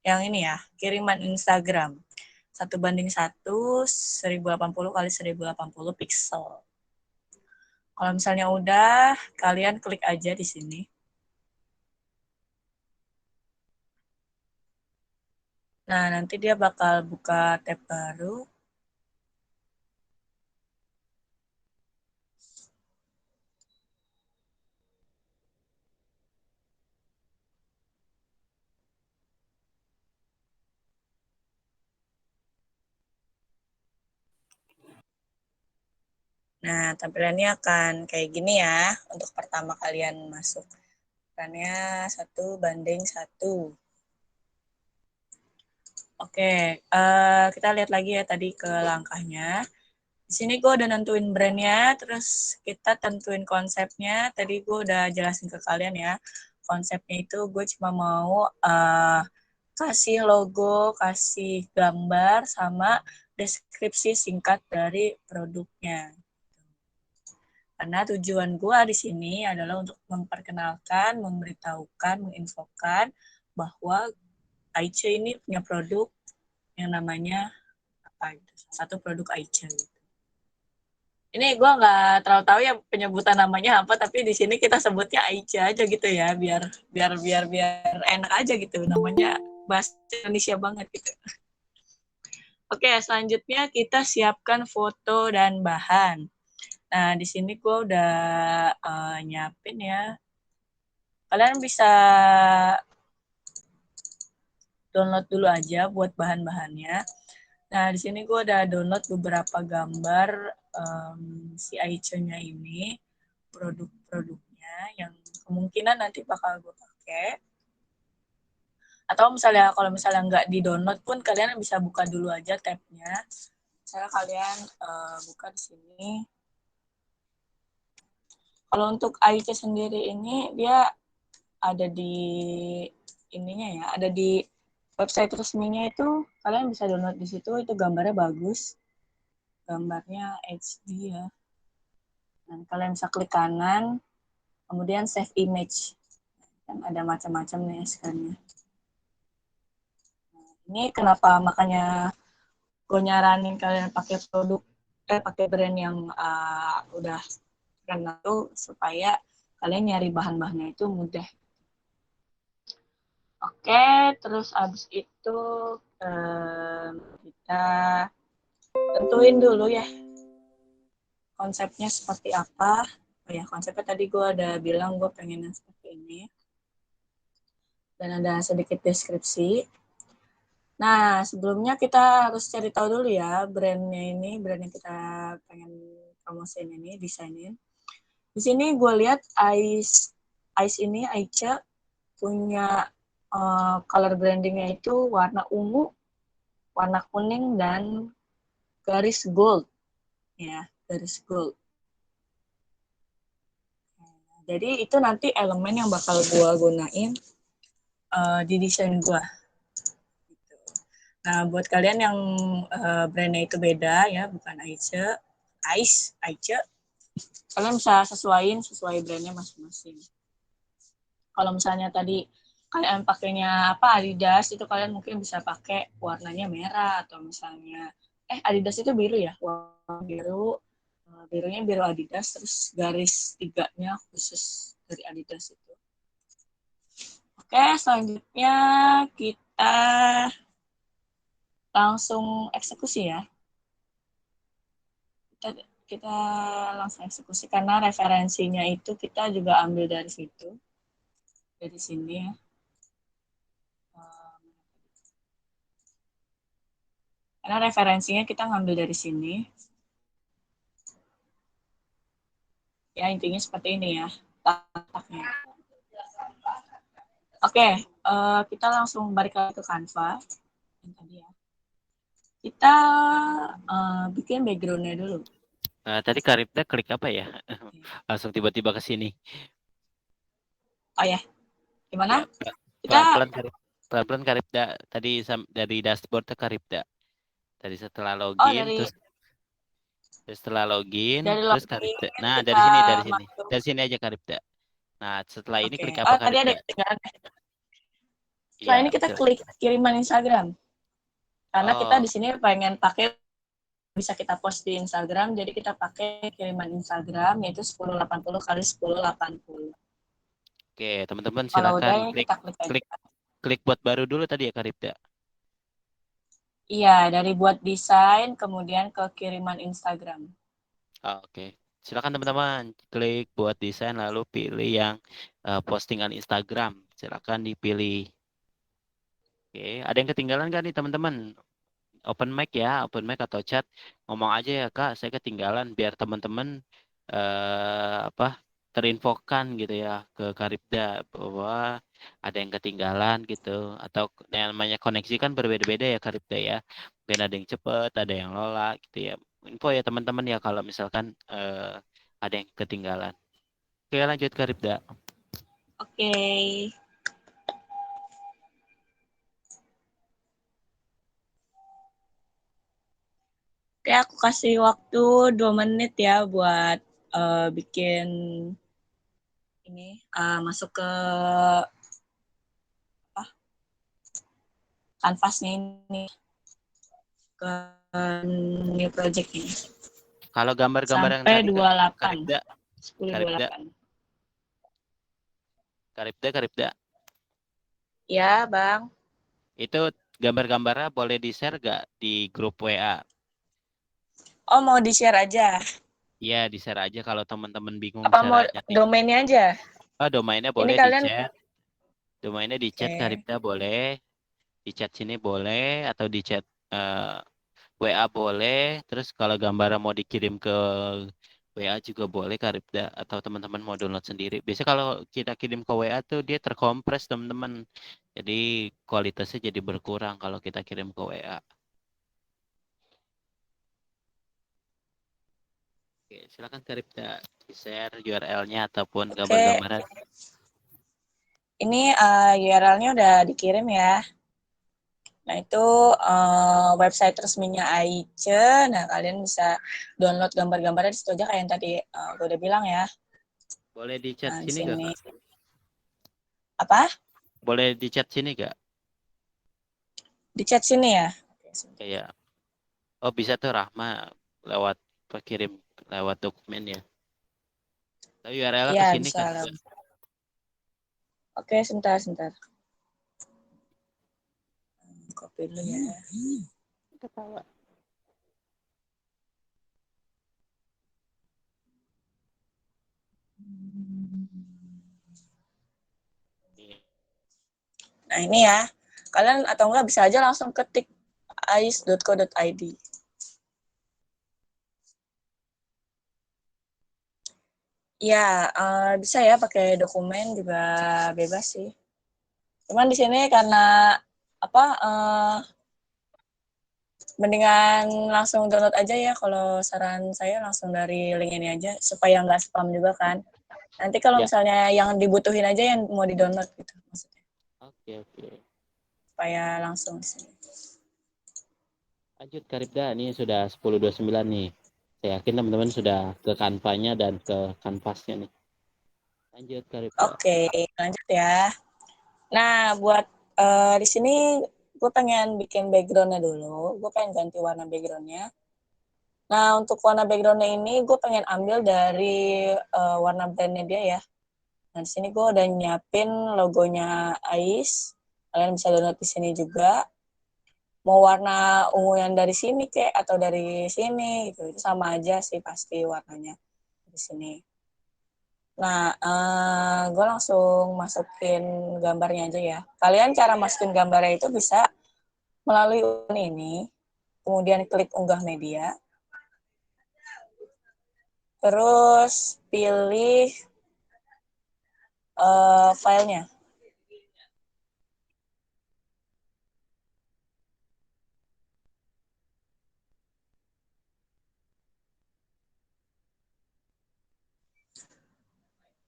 yang ini ya, kiriman Instagram. 1:1, 1080 kali 1080 pixel. Kalau misalnya udah, kalian klik aja di sini. Nah, nanti dia bakal buka tab baru. Nah, tampilannya akan kayak gini ya, untuk pertama kalian masuk. Ukurannya 1:1. Oke, kita lihat lagi ya tadi ke langkahnya. Di sini gue udah nentuin brandnya, terus kita tentuin konsepnya. Tadi gue udah jelasin ke kalian ya. Konsepnya itu gue cuma mau kasih logo, kasih gambar, sama deskripsi singkat dari produknya. Karena tujuan gue di sini adalah untuk memperkenalkan, memberitahukan, menginfokan bahwa Aice ini punya produk yang namanya apa gitu. Satu produk Aice. Gitu. Ini gue nggak terlalu tahu ya penyebutan namanya apa, tapi di sini kita sebutnya Aice aja gitu ya, biar enak aja gitu namanya, bahasa Indonesia banget gitu. Oke, selanjutnya kita siapkan foto dan bahan. Nah, di sini gue udah nyiapin ya. Kalian bisa download dulu aja buat bahan-bahannya. Nah, di sini gue udah download beberapa gambar si Aicha-nya ini, produk-produknya yang kemungkinan nanti bakal gue pakai. Atau misalnya kalau misalnya nggak di-download pun kalian bisa buka dulu aja tab-nya. Misalnya kalian buka di sini. Kalau untuk Aicha sendiri ini dia ada di ininya ya, ada di website resminya itu, kalian bisa download di situ, itu gambarnya bagus. Gambarnya HD ya. Dan kalian bisa klik kanan, kemudian save image. Dan ada macam-macam nih scan-nya. Nah, ini kenapa makanya gue nyaranin kalian pakai pakai brand yang udah kenal tuh, supaya kalian nyari bahan-bahannya itu mudah. Oke, terus abis itu kita tentuin dulu ya konsepnya seperti apa. Oh ya, konsepnya tadi gue ada bilang gue pengen seperti ini. Dan ada sedikit deskripsi. Nah, sebelumnya kita harus cari tahu dulu ya brandnya ini, brand yang kita pengen promosiin ini, desainin. Di sini gue lihat Ice ini, Aicha, punya color brandingnya itu warna ungu, warna kuning, dan garis gold. Ya, garis gold. Jadi itu nanti elemen yang bakal gue gunain di desain gue. Nah, buat kalian yang brandnya itu beda ya, bukan Aice, kalian bisa sesuai brandnya masing-masing. Kalau misalnya tadi kalian pakainya apa Adidas, itu kalian mungkin bisa pakai warnanya merah, atau misalnya Adidas itu biru ya, warna biru, birunya biru Adidas, terus garis tiganya khusus dari Adidas itu. Oke, selanjutnya kita langsung eksekusi ya. Kita langsung eksekusi karena referensinya itu kita juga ambil dari situ, dari sini ya. Karena referensinya kita ngambil dari sini. Ya, intinya seperti ini ya. Tataknya. Oke, kita langsung balik lagi ke Canva. Tadi ya. Kita bikin background-nya dulu. Tadi Karibda klik apa ya? Langsung tiba-tiba ke sini. Oh ya, Ya, gimana? Kita, pelan-pelan Karib. Pelan-pelan Karibda. Tadi dari dashboard ke Karibda. Tadi setelah oh login, dari terus setelah login, dari terus login Karibda. Nah, kita dari sini. masuk. Dari sini aja Karibda. Nah, setelah ini Oke, klik apa tadi ada Karibda? ketinggalan. Setelah Iya, ini kita betul. klik kiriman Instagram. Karena kita Oh, di sini pengen pakai bisa kita post di Instagram, jadi kita pakai kiriman Instagram yaitu 1080 kali 1080. oke, teman-teman Kalau silakan udah ya klik kita klik aja. klik klik buat baru dulu tadi ya Karibda. Iya, dari buat desain kemudian ke kiriman Instagram. Oke. Silakan teman-teman klik buat desain lalu pilih yang postingan Instagram. Silakan dipilih. Oke, ada yang ketinggalan nggak nih teman-teman? Open mic ya, open mic atau chat. Ngomong aja ya Kak, saya ketinggalan biar teman-teman apa terinfokan gitu ya ke Karibda bahwa ada yang ketinggalan gitu atau yang namanya koneksi kan berbeda-beda ya Karibda ya. Mungkin ada yang cepet, ada yang lola gitu ya. Info ya teman-teman ya kalau misalkan ada yang ketinggalan. Oke, lanjut Karibda. Oke. Oke, aku kasih waktu 2 menit ya buat bikin ini masuk ke apa, kanvasnya ini ke new project ini. Kalau gambar-gambar yang Sampai tadi 28. Karibda, Karibda, 10.28. Karibda, Ya, Bang. itu gambar-gambarnya boleh di-share gak di grup WA? Oh, mau di-share aja? Iya, di-share aja kalau teman-teman bingung Apa mau caranya. domainnya aja? Oh, domainnya Ini boleh kalian, di-chat. Domainnya di-chat oke. Karibda boleh. Di chat sini boleh. Atau di chat WA boleh. Terus kalau gambar mau dikirim ke WA juga boleh Karibda. Atau teman-teman mau download sendiri. Biasanya kalau kita kirim ke WA tuh dia terkompres teman-teman. Jadi kualitasnya jadi berkurang kalau kita kirim ke WA. Oke, silakan Karibda di-share URL-nya ataupun Oke, gambar-gambaran. ini URL-nya udah dikirim ya. Nah, itu website resminya Aice. Nah, kalian bisa download gambar-gambarnya di situ aja kayak yang tadi gue udah bilang ya. Boleh di chat Nah, di sini gak, sini. Kak? Apa? Boleh di chat sini gak? Di chat sini ya? Oke, sebentar. Kayak, oh bisa tuh Rahma lewat kirim lewat dokumen ya. Tapi URL ke Iya, sini bisa. kan. Oke, sebentar. Copy dulu ya. Ketawa. Iya. Nah ini ya, kalian atau enggak bisa aja langsung ketik ais.co.id. Ya, bisa ya pakai dokumen juga bebas sih. Cuman di sini karena apa mendingan langsung download aja ya, kalau saran saya langsung dari link ini aja supaya nggak spam juga kan. Nanti kalau Ya, misalnya yang dibutuhin aja yang mau di-download gitu maksudnya. oke oke. Supaya langsung di sini. Lanjut Karibda, ini sudah 10.29 nih. Saya yakin teman-teman sudah ke kanvanya dan ke kanvasnya nih. Lanjut Karibda. Oke, lanjut ya. Nah, buat di sini gue pengen bikin backgroundnya dulu. Gue pengen ganti warna backgroundnya. Nah, untuk warna backgroundnya ini gue pengen ambil dari warna brandnya dia ya. Nah, di sini gue udah nyiapin logonya Ais. Kalian bisa download di sini juga. Mau warna ungu yang dari sini kek atau dari sini gitu. Itu sama aja sih pasti warnanya di sini. Nah, gue langsung masukin gambarnya aja ya. Kalian cara masukin gambarnya itu bisa melalui ini, kemudian klik unggah media, terus pilih filenya.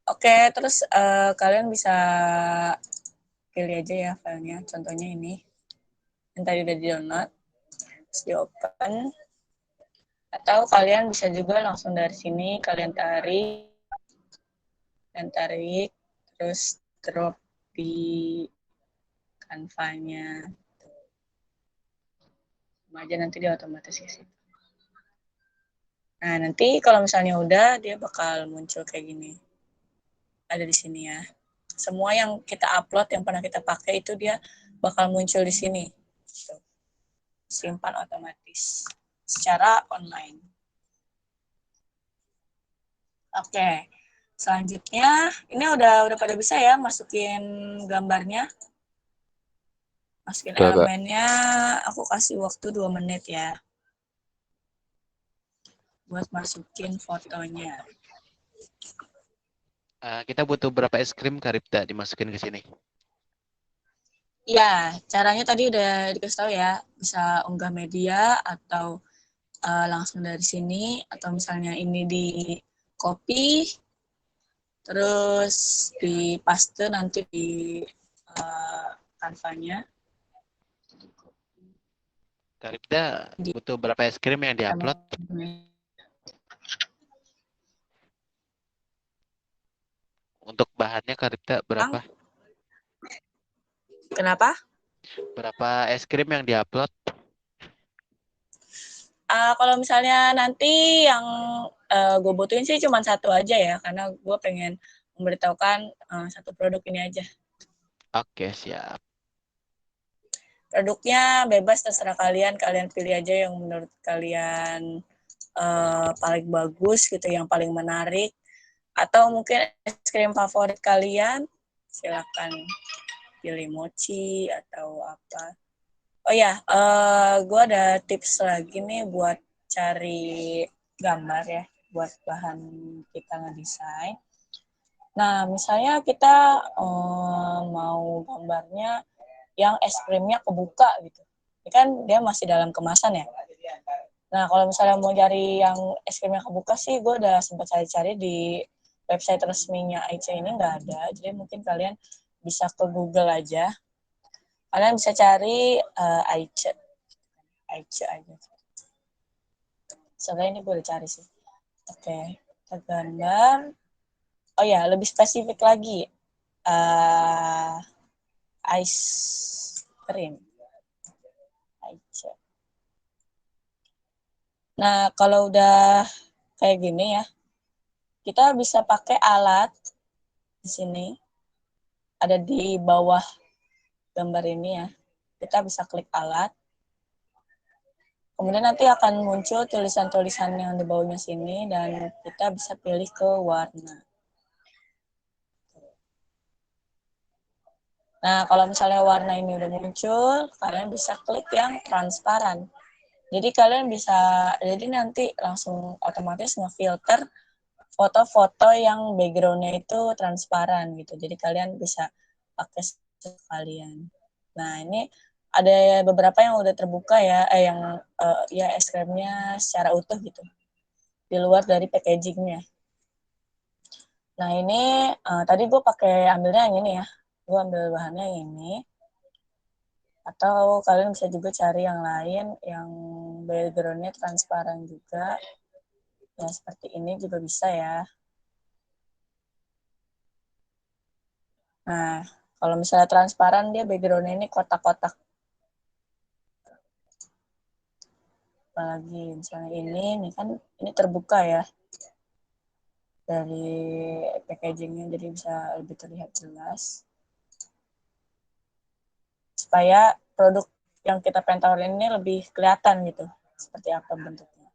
Oke, terus kalian bisa pilih aja ya filenya. Contohnya ini, yang tadi udah di-download, terus di-open. Atau kalian bisa juga langsung dari sini, kalian tarik, terus drop di kanvanya. Sama aja nanti dia otomatis ke situ. Nah, nanti kalau misalnya udah, dia bakal muncul kayak gini. Ada di sini ya. Semua yang kita upload, yang pernah kita pakai itu dia bakal muncul di sini. Simpan otomatis secara online. Oke. Selanjutnya, ini udah pada bisa ya masukin gambarnya, masukin Udah, Kak. elemennya. Aku kasih waktu 2 menit ya buat masukin fotonya. Kita butuh berapa es krim Karibda dimasukin ke sini? Ya, caranya tadi udah dikasih tahu ya. Bisa unggah media atau langsung dari sini, atau misalnya ini di copy, terus di paste nanti di kanvanya. Karibda Di butuh berapa es krim yang diupload? Untuk bahannya Karibda berapa? Kenapa? Berapa es krim yang diupload? Kalau misalnya nanti yang gue butuhin sih cuma satu aja ya, karena gue pengen memberitahukan satu produk ini aja. Oke, siap. Produknya bebas terserah kalian, kalian pilih aja yang menurut kalian paling bagus gitu, yang paling menarik. Atau mungkin es krim favorit kalian, silakan pilih mochi atau apa. Oh ya, gue ada tips lagi nih buat cari gambar ya, buat bahan kita ngedesain. Nah, misalnya kita mau gambarnya yang es krimnya kebuka gitu. Ini kan dia masih dalam kemasan ya. Nah, kalau misalnya mau cari yang es krimnya kebuka sih, gue udah sempat cari-cari di website resminya IC ini nggak ada. Jadi mungkin kalian bisa ke Google aja. Kalian bisa cari IC. IC aja. Soalnya ini gue udah cari sih. Oke, tergambar. Oh ya, lebih spesifik lagi. Uh, ice cream. IC. Nah, kalau udah kayak gini ya, kita bisa pakai alat di sini. Ada di bawah gambar ini ya. Kita bisa klik alat. Kemudian nanti akan muncul tulisan-tulisan yang di bawahnya sini dan kita bisa pilih ke warna. Nah, kalau misalnya warna ini udah muncul, kalian bisa klik yang transparan. Jadi kalian bisa, jadi nanti langsung otomatis ngefilter foto-foto yang background-nya itu transparan gitu. Jadi kalian bisa pakai sekalian. Nah, ini ada beberapa yang udah terbuka ya, yang ya es krimnya secara utuh gitu, di luar dari packagingnya. Nah, ini tadi gue pakai ambilnya yang ini ya. Gue ambil bahannya yang ini. Atau kalian bisa juga cari yang lain yang background-nya transparan juga. Ya, seperti ini juga bisa ya. Nah, kalau misalnya transparan, dia background-nya ini kotak-kotak. Apalagi misalnya ini kan ini terbuka ya dari packagingnya, jadi bisa lebih terlihat jelas. Supaya produk yang kita pengen tawarin ini lebih kelihatan gitu, seperti apa bentuknya.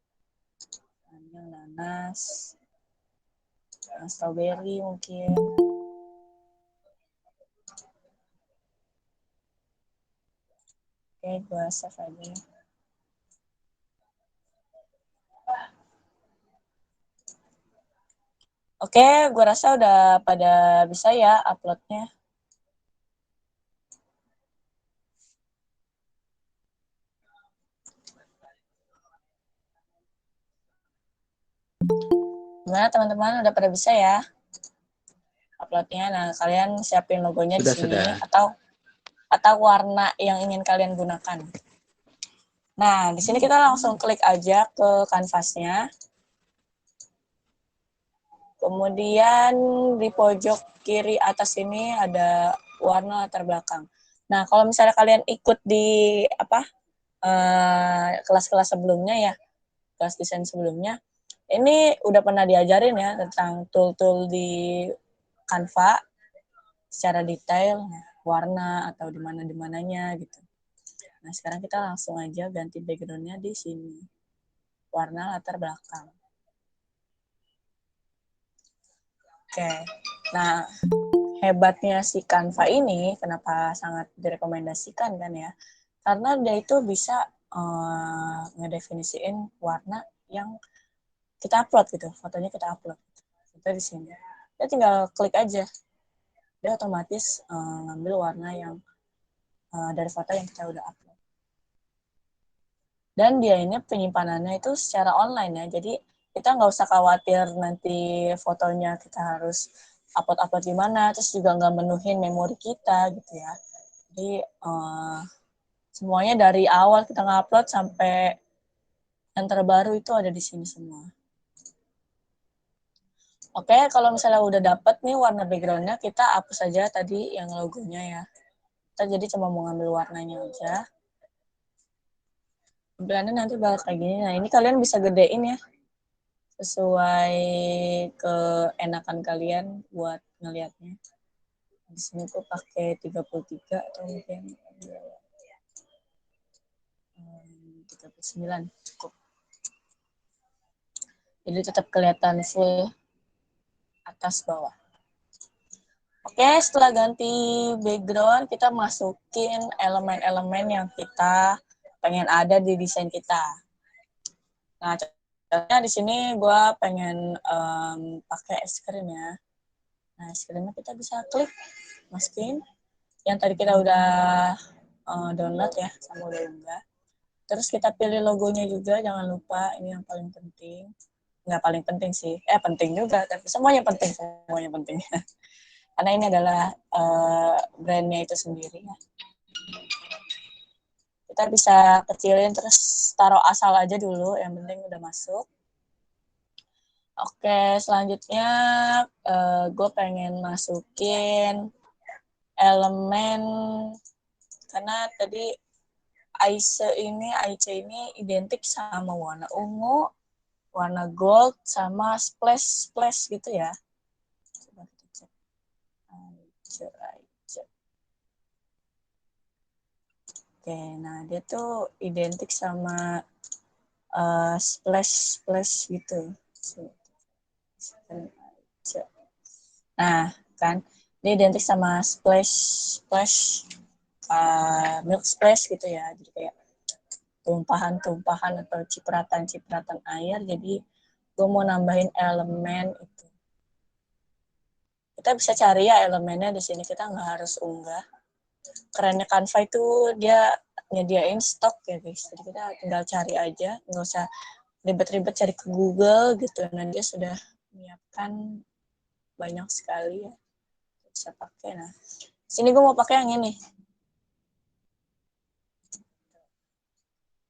Yang nanas, yang strawberry mungkin. Oke, gue save aja. Oke, gue rasa udah pada bisa ya uploadnya. Gimana teman-teman, udah pada bisa ya uploadnya? Nah, kalian siapin logonya di sini Sudah. atau warna yang ingin kalian gunakan. Nah, di sini kita langsung klik aja ke kanvasnya. Kemudian di pojok kiri atas ini ada warna latar belakang. Nah, kalau misalnya kalian ikut di kelas-kelas sebelumnya ya, kelas desain sebelumnya, ini udah pernah diajarin ya tentang tool-tool di Canva secara detail, warna atau di mana-dimananya gitu. Nah, sekarang kita langsung aja ganti background-nya di sini. Warna latar belakang. Oke. Nah, hebatnya si Canva ini, kenapa sangat direkomendasikan kan ya? Karena dia itu bisa ngedefinisiin warna yang kita upload gitu, fotonya kita upload. Kita di sini. Kita tinggal klik aja. Dia otomatis ngambil warna yang dari foto yang kita udah upload. Dan dia ini penyimpanannya itu secara online ya, jadi kita nggak usah khawatir nanti fotonya kita harus upload di mana, terus juga nggak menuhin memori kita gitu ya. Jadi semuanya dari awal kita ngupload sampai yang terbaru itu ada di sini semua. Oke, kalau misalnya udah dapet nih warna backgroundnya, kita hapus aja tadi yang logonya ya. Kita jadi cuma mau ngambil warnanya aja. Tampilannya nanti bakal kayak gini. Nah, ini kalian bisa gedein ya, sesuai keenakan kalian buat ngelihatnya. Di sini tuh pakai 33 atau mungkin 39 cukup. Jadi tetap kelihatan full atas bawah. Oke, setelah ganti background, kita masukin elemen-elemen yang kita pengen ada di desain kita. Nah, contohnya di sini gue pengen pakai es krim ya. Nah, es krimnya kita bisa klik, masukin. Yang tadi kita udah download ya, sama udah unggah. Terus kita pilih logonya juga, jangan lupa, ini yang paling penting. Nggak paling penting sih, penting juga, tapi semuanya penting, semuanya penting. Karena ini adalah brandnya itu sendiri ya. Kita bisa kecilin terus taruh asal aja dulu, yang penting udah masuk. Oke, selanjutnya gue pengen masukin elemen, karena tadi IC ini identik sama warna ungu, warna gold, sama splash gitu ya. Coba kita cek. IC. Oke, nah dia tuh identik sama splash gitu. Nah, kan dia identik sama splash milk splash gitu ya. Jadi kayak tumpahan-tumpahan atau cipratan-cipratan air. Jadi gue mau nambahin elemen itu. Kita bisa cari ya elemennya di sini. Kita nggak harus unggah. Kerennya Canva itu dia nyediain stok ya guys. Jadi kita tinggal cari aja, nggak usah ribet-ribet cari ke Google gitu. Nah dia sudah menyiapkan banyak sekali ya bisa pakai. Nah sini gue mau pakai yang ini.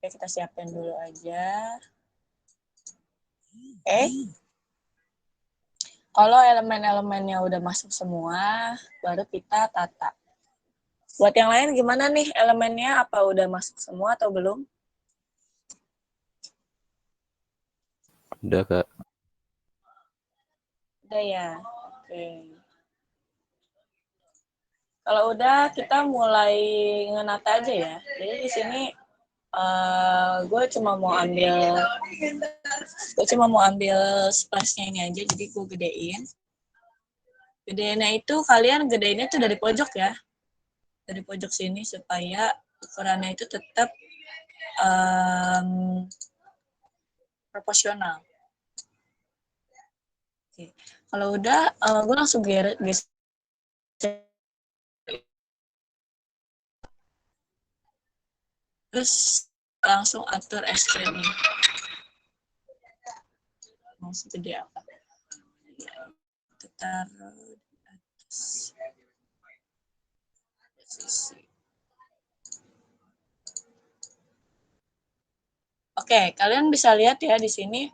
Oke kita siapin dulu aja. Kalau elemen-elemennya udah masuk semua, baru kita tata. Buat yang lain gimana nih elemennya? Apa udah masuk semua atau belum? Udah Kak. Udah ya. Oke. Kalau udah kita mulai ngenata aja ya. Jadi di sini gue cuma mau ambil splashnya ini aja. Jadi gue gedein. Gedeinnya itu kalian gedeinnya tuh dari pojok ya. Dari pojok sini supaya ukurannya itu tetap um, proporsional. Oke. Kalau udah, gue langsung geser terus langsung atur es krimnya. Mau segede apa? Ya, kita taruh di atas sisi. Oke, kalian bisa lihat ya di sini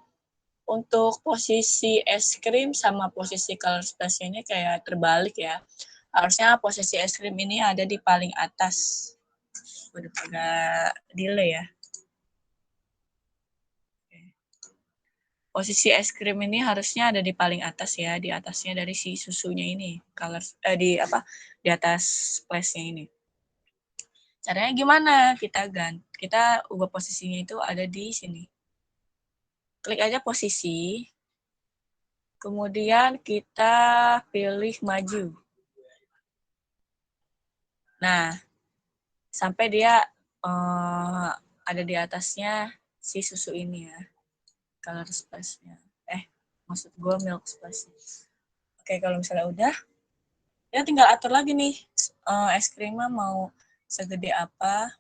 untuk posisi es krim sama posisi color splash ini kayak terbalik ya. Harusnya posisi es krim ini ada di paling atas. Udah agak delay ya. Posisi es krim ini harusnya ada di paling atas ya, di atasnya dari si susunya ini, color di apa? Di atas splashnya ini. Caranya gimana? Kita ubah posisinya itu ada di sini. Klik aja posisi, kemudian kita pilih maju. Nah, sampai dia ada di atasnya si susu ini ya, color splash-nya. Maksud gue milk splash. Oke, kalau misalnya udah, ya tinggal atur lagi nih es krimnya mau segede apa.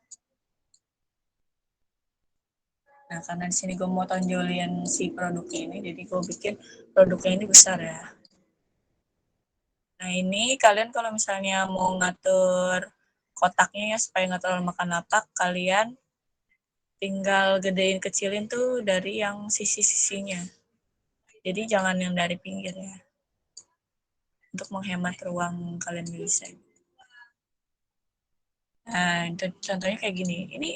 Nah, karena di sini gue mau tonjolin si produknya ini, jadi gue bikin produknya ini besar ya. Nah, ini kalian kalau misalnya mau ngatur kotaknya ya supaya nggak terlalu makan lapak, kalian tinggal gedein kecilin tuh dari yang sisi-sisinya. Jadi jangan yang dari pinggir ya. Untuk menghemat ruang kalian bisa. Nah, contohnya kayak gini. Ini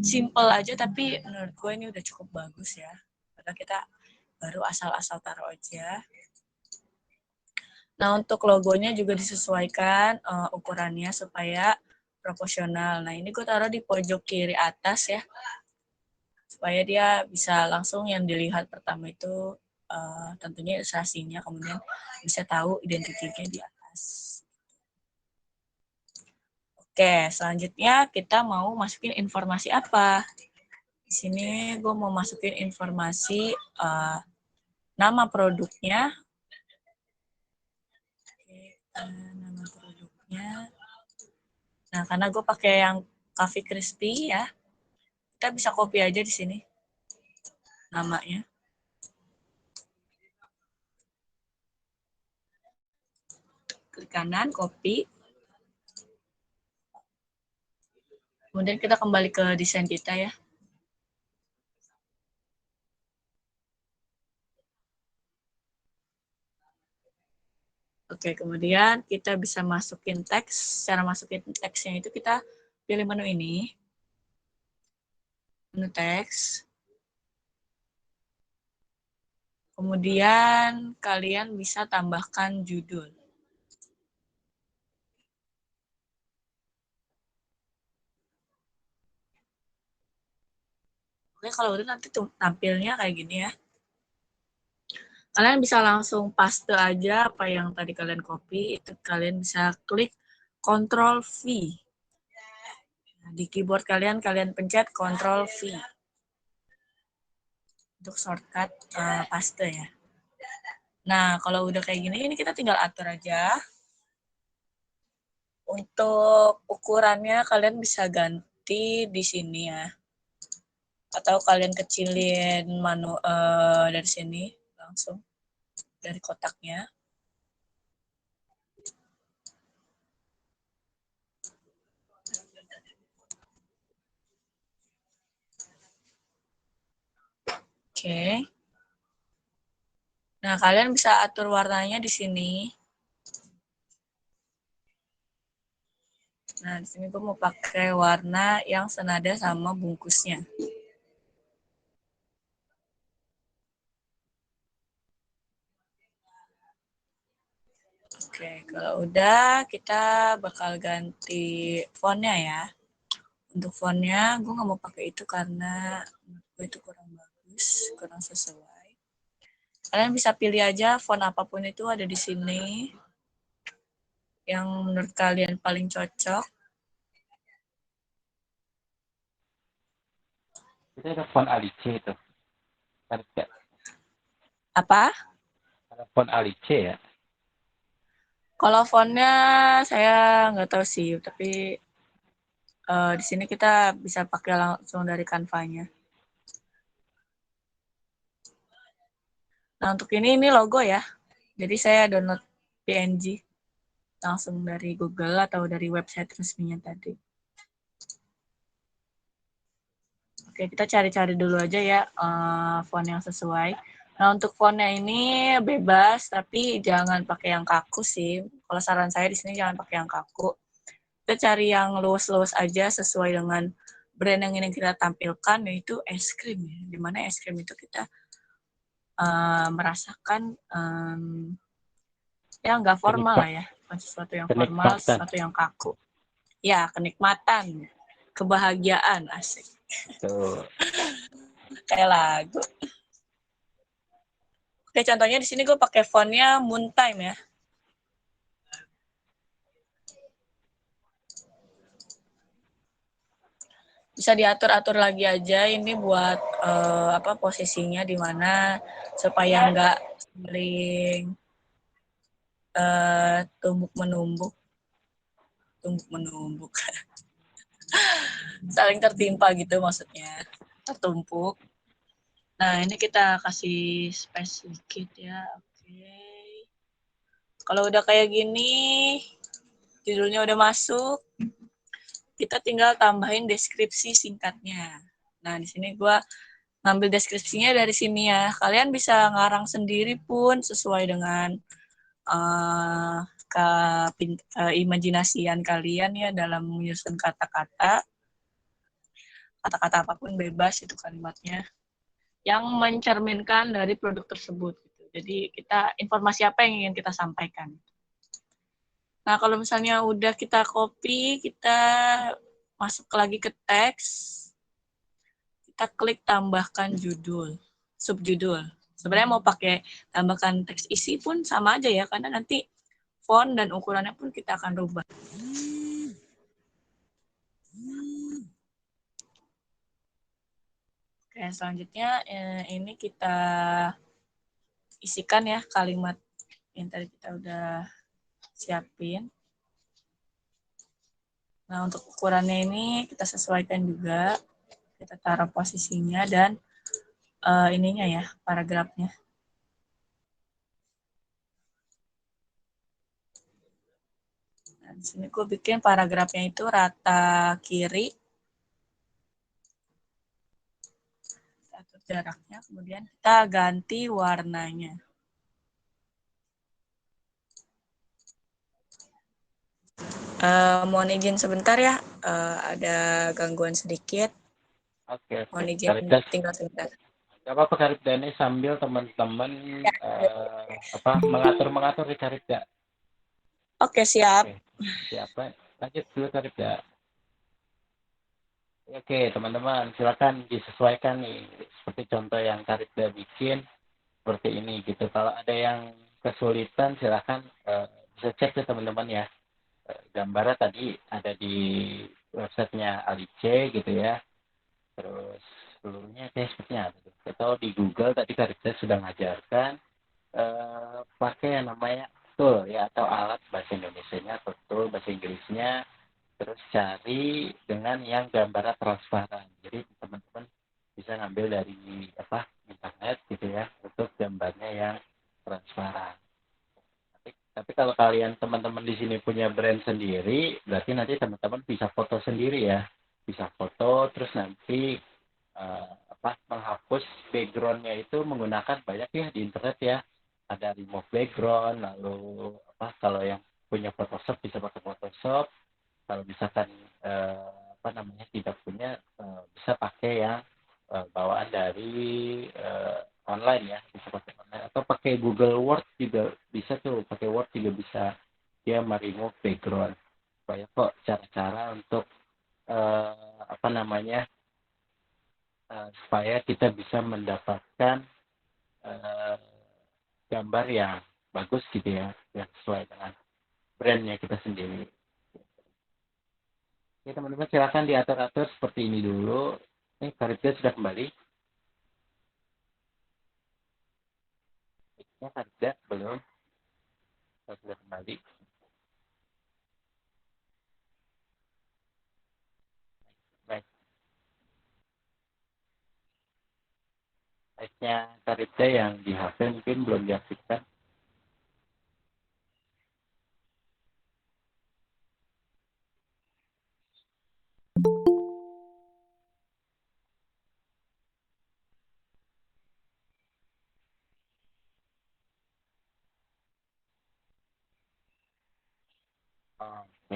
simple aja tapi menurut gue ini udah cukup bagus ya. Karena kita baru asal-asal taruh aja. Nah, untuk logonya juga disesuaikan ukurannya supaya proporsional. Nah, ini gue taruh di pojok kiri atas ya. Supaya dia bisa langsung yang dilihat pertama itu tentunya ilustrasinya, kemudian bisa tahu identitinya di atas. Oke, selanjutnya kita mau masukin informasi apa? Di sini gue mau masukin informasi nama produknya. Oke, nama produknya. Nah, karena gue pakai yang Coffee Crispy ya, kita bisa copy aja di sini namanya. Klik kanan, copy. Kemudian kita kembali ke desain kita ya. Oke, kemudian kita bisa masukin teks. Cara masukin teksnya itu kita pilih menu ini. Menu teks. Kemudian kalian bisa tambahkan judul. Oke, kalau udah nanti tampilnya kayak gini ya. Kalian bisa langsung paste aja apa yang tadi kalian copy, itu kalian bisa klik Ctrl V. Nah, di keyboard kalian, kalian pencet Ctrl V untuk shortcut paste ya. Nah, kalau udah kayak gini, ini kita tinggal atur aja. Untuk ukurannya kalian bisa ganti di sini ya. Atau kalian kecilin dari sini langsung dari kotaknya. Oke. Nah, kalian bisa atur warnanya di sini. Nah, di sini gue mau pakai warna yang senada sama bungkusnya. Oke, kalau udah kita bakal ganti fontnya ya. Untuk fontnya gue nggak mau pakai itu karena menurut gue itu kurang bagus, kurang sesuai. Kalian bisa pilih aja font apapun itu ada di sini yang menurut kalian paling cocok. Itu ada font Alice itu. Ada Apa? font Alice ya. Kalau fontnya saya nggak tahu sih, tapi di sini kita bisa pakai langsung dari Canva-nya. Nah, untuk ini logo ya. Jadi saya download PNG langsung dari Google atau dari website resminya tadi. Oke, kita cari-cari dulu aja ya font yang sesuai. Nah, untuk fontnya ini bebas, tapi jangan pakai yang kaku sih. Kalau saran saya di sini jangan pakai yang kaku. Kita cari yang luas-luas aja sesuai dengan brand yang ingin kita tampilkan, yaitu es krim. Dimana es krim itu kita merasakan ya nggak formal Kenikmat, lah ya, bukan sesuatu yang formal, kenikmatan. sesuatu yang kaku. Ya, kenikmatan, kebahagiaan, asik. Tuh. Kayak lagu. Oke, contohnya di sini gue pakai fontnya Moontime ya. Bisa diatur-atur lagi aja ini buat posisinya di mana supaya nggak saling tumbuk menumbuk, saling tertimpa gitu maksudnya, tertumpuk. Nah, ini kita kasih space sedikit ya. Oke. Kalau udah kayak gini, judulnya udah masuk, kita tinggal tambahin deskripsi singkatnya. Nah, di sini gue ngambil deskripsinya dari sini ya. Kalian bisa ngarang sendiri pun sesuai dengan uh, imajinasian kalian ya dalam menyusun kata-kata. Kata-kata apapun bebas itu kalimatnya. Yang mencerminkan dari produk tersebut. Gitu. Jadi kita informasi apa yang ingin kita sampaikan. Nah, kalau misalnya udah kita copy, kita masuk lagi ke teks, kita klik tambahkan judul, subjudul. Sebenarnya mau pakai tambahkan teks isi pun sama aja ya, karena nanti font dan ukurannya pun kita akan rubah. Oke, selanjutnya ini kita isikan ya kalimat yang tadi kita udah siapin. Nah, untuk ukurannya ini kita sesuaikan juga. Kita taruh posisinya dan ininya ya, paragrafnya. Nah, di sini gue bikin paragrafnya itu rata kiri. Kita atur jaraknya, kemudian kita ganti warnanya. Mohon izin sebentar ya, ada gangguan sedikit. Oke, oke. Mohon izin Karibdas. tinggal sebentar. Gak apa-apa Karibda ini sambil teman-teman Ya. mengatur-mengatur di Karibda. Oke, siap. Oke, siapa? Lanjut dulu Karibda. Oke, teman-teman, silakan disesuaikan nih. Seperti contoh yang Karibda bikin, seperti ini gitu. Kalau ada yang kesulitan, silakan bisa cek ya teman-teman ya. Gambarnya tadi ada di websitenya Alice gitu ya. Terus seluruhnya kayak sepertinya apa tuh? Atau di Google tadi Karibda sudah ngajarkan pakai yang namanya tool ya atau alat bahasa Indonesianya atau tool bahasa Inggrisnya, terus cari dengan yang gambarnya transparan. Jadi teman-teman bisa ngambil dari apa internet gitu ya untuk gambarnya yang transparan. Tapi kalau kalian teman-teman di sini punya brand sendiri, berarti nanti teman-teman bisa foto sendiri ya, bisa foto terus nanti menghapus backgroundnya itu menggunakan banyak ya di internet ya, ada remove background, lalu kalau yang punya Photoshop bisa pakai Photoshop, kalau misalkan tidak punya bisa pakai yang bawaan dari online ya, bisa pakai online atau pakai Google Word juga bisa tuh, pakai Word juga bisa dia remove background. Banyak kok cara-cara untuk supaya kita bisa mendapatkan uh, gambar yang bagus gitu ya, yang sesuai dengan brandnya kita sendiri. Oke teman-teman, silakan diatur-atur seperti ini dulu. Ini Karibia sudah kembali. Ya Karibia belum, sudah kembali. Baik, baiknya Karibia yang di HP mungkin belum diaktifkan. Oh, oke.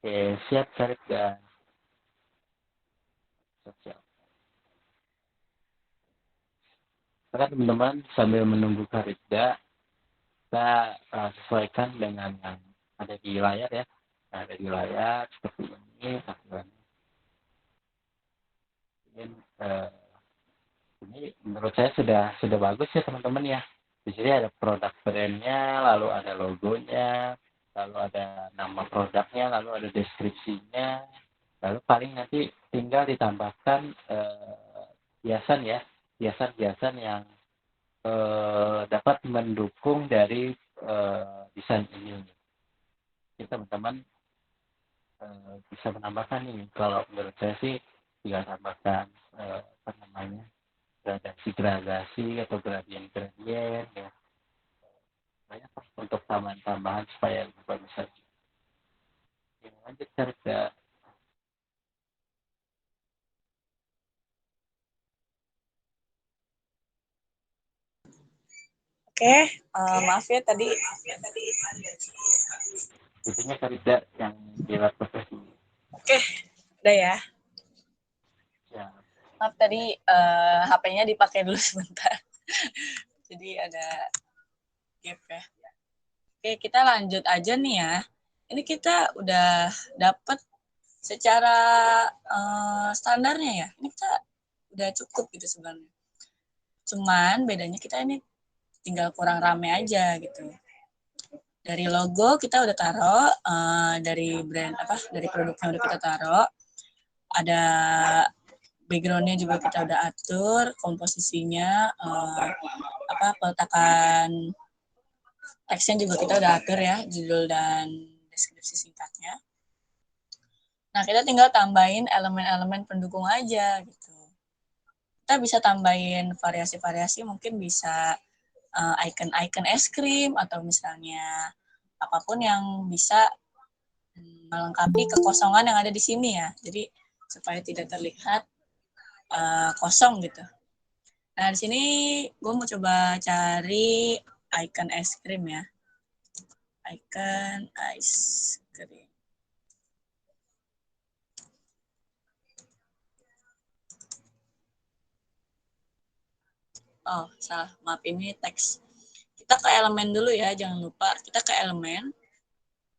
Oke, siap Karibia. Siap, siap. Sekarang teman-teman sambil menunggu Karibia, kita sesuaikan dengan yang ada di layar ya. Ada di layar seperti ini, tampilannya. Ini, eh, ini menurut saya sudah bagus ya teman-teman ya. Di sini ada produk brandnya, lalu ada logonya, lalu ada nama produknya, lalu ada deskripsinya, lalu paling nanti tinggal ditambahkan hiasan ya, hiasan-hiasan yang dapat mendukung dari desain ini. Jadi teman-teman bisa menambahkan ini. Kalau menurut saya sih tinggal tambahkan apa namanya, gradasi-gradasi atau gradien-gradien ya, banyak untuk tambahan-tambahan supaya lebih bagus lagi. Ya, lanjut cerita. Oke, maaf ya tadi. Intinya cerita yang di laptop Oke, udah ya. ya. Maaf tadi HP-nya dipakai dulu sebentar. Jadi ada gap ya. Oke, kita lanjut aja nih ya. Ini kita udah dapet secara standarnya ya. Ini kita udah cukup gitu sebenarnya. Cuman bedanya kita ini tinggal kurang rame aja gitu. Dari logo kita udah taruh, dari brand dari produknya udah kita taruh. Ada backgroundnya juga kita udah atur, komposisinya, peletakan teksnya juga kita udah atur ya, judul dan deskripsi singkatnya. Nah, kita tinggal tambahin elemen-elemen pendukung aja gitu. Kita bisa tambahin variasi-variasi, mungkin bisa icon-icon es krim atau misalnya apapun yang bisa melengkapi kekosongan yang ada di sini ya. Jadi supaya tidak terlihat kosong gitu. Nah, di sini gue mau coba cari icon es krim ya. Icon ice cream. Oh, salah. Maaf, ini teks. Kita ke elemen dulu ya, jangan lupa. Kita ke elemen,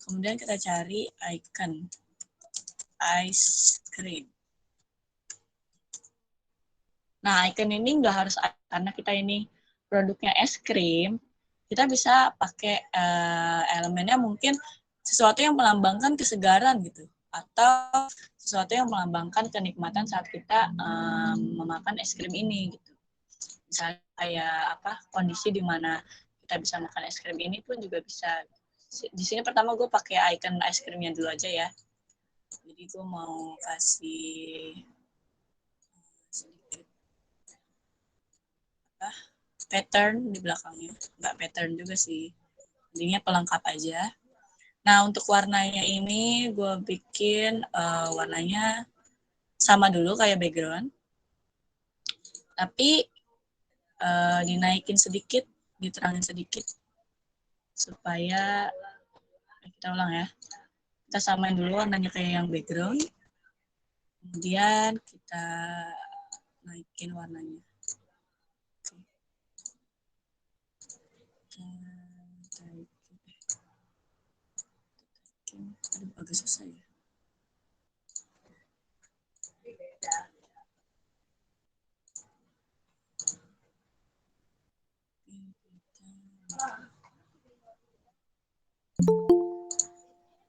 kemudian kita cari icon. Ice cream. Nah, icon ini nggak harus, karena kita ini produknya es krim, kita bisa pakai elemennya mungkin sesuatu yang melambangkan kesegaran gitu, atau sesuatu yang melambangkan kenikmatan saat kita memakan es krim ini gitu. Misalnya kayak apa, kondisi di mana kita bisa makan es krim ini pun juga bisa. Di sini pertama gue pakai icon es krimnya dulu aja ya. Jadi gue mau kasih sedikit pattern di belakangnya. Nggak pattern juga sih, intinya pelengkap aja. Nah, untuk warnanya ini gue bikin warnanya sama dulu kayak background, tapi dinaikin sedikit, diterangin sedikit, supaya kita ulang ya. Kita samain dulu warnanya kayak yang background, kemudian kita naikin warnanya. Aduh, agak susah ya.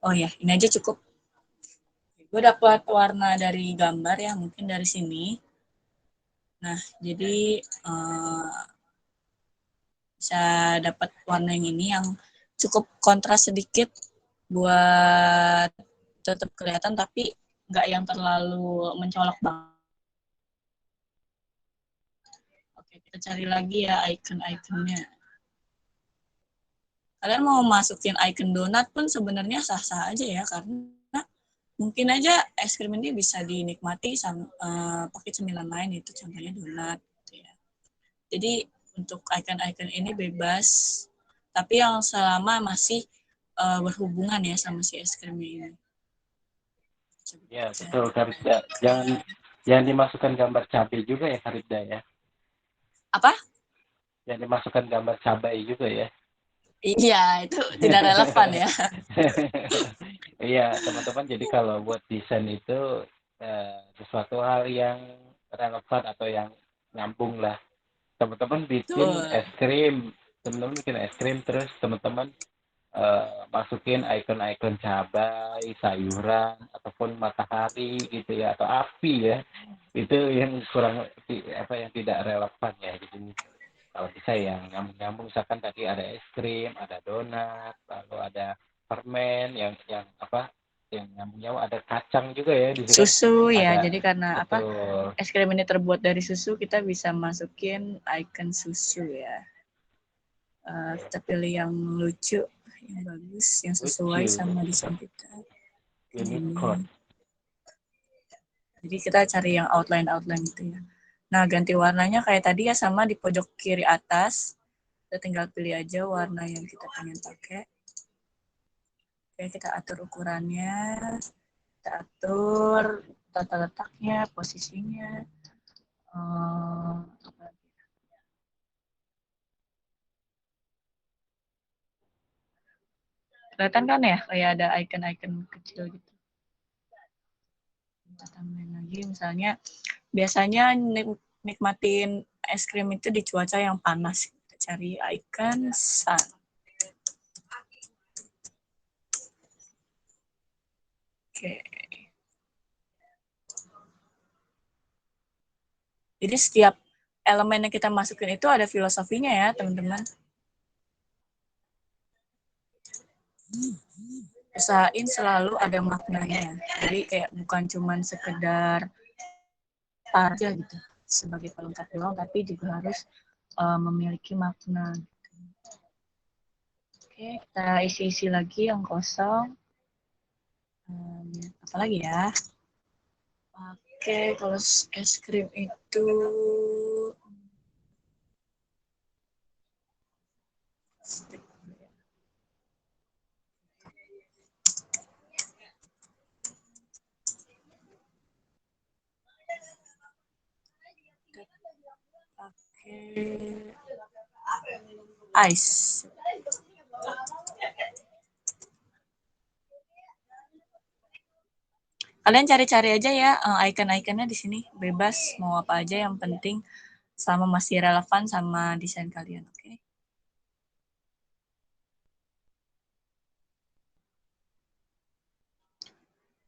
Oh ya, ini aja cukup. Gue dapat warna dari gambar ya, mungkin dari sini. Nah, jadi bisa dapat warna yang ini yang cukup kontras sedikit buat tetap kelihatan, tapi nggak yang terlalu mencolok banget. Oke, kita cari lagi ya icon-iconnya. Kalian mau masukin icon donat pun sebenarnya sah-sah aja ya, karena mungkin aja es krim ini bisa dinikmati sama pakai cemilan lain, itu contohnya donat gitu ya. Jadi untuk icon-icon ini bebas, tapi yang selama masih berhubungan ya sama si es krimnya ini. Ya, betul Karida. Jangan dimasukkan gambar cabai juga ya Karida ya. Apa? Jangan dimasukkan gambar cabai juga ya. Iya, itu tidak relevan ya. Iya, teman-teman. Jadi kalau buat desain itu sesuatu hal yang relevan atau yang nyambung lah. Teman-teman bikin Betul. es krim, teman-teman bikin es krim terus teman-teman masukin ikon-ikon cabai, sayuran, ataupun matahari gitu ya, atau api ya. Itu yang kurang apa yang tidak relevan ya. Jadi kalau bisa yang nyambung-nyambung, misalkan tadi ada es krim, ada donat, lalu ada permen yang apa yang nyambung-nyambung, ada kacang juga ya di situ kan, Susu ya, ada jadi karena apa, betul. es krim ini terbuat dari susu, kita bisa masukin icon susu ya. Kita pilih yang lucu, yang bagus, yang sesuai Lucu, sama desain kita. unicorn. Ini. Jadi kita cari yang outline-outline gitu ya. Nah, ganti warnanya kayak tadi ya, sama di pojok kiri atas. Kita tinggal pilih aja warna yang kita pengen pakai. Oke, kita atur ukurannya, kita atur tata letaknya, posisinya. Kelihatan kan ya, kayak ada icon-icon kecil gitu. Kita tambahin lagi, misalnya biasanya nikmatin es krim itu di cuaca yang panas. Kita cari icon sun. Oke. Jadi setiap elemen yang kita masukin itu ada filosofinya ya, teman-teman. Usahain selalu ada maknanya. Jadi kayak bukan cuman sekedar aja gitu sebagai pelengkap doang, tapi juga harus memiliki makna. Oke, kita isi-isi lagi yang kosong. Apa lagi ya? Oke, kalau es krim itu pakai Ice. Kalian cari-cari aja ya icon-iconnya di sini, bebas mau apa aja, yang penting sama masih relevan sama desain kalian, oke?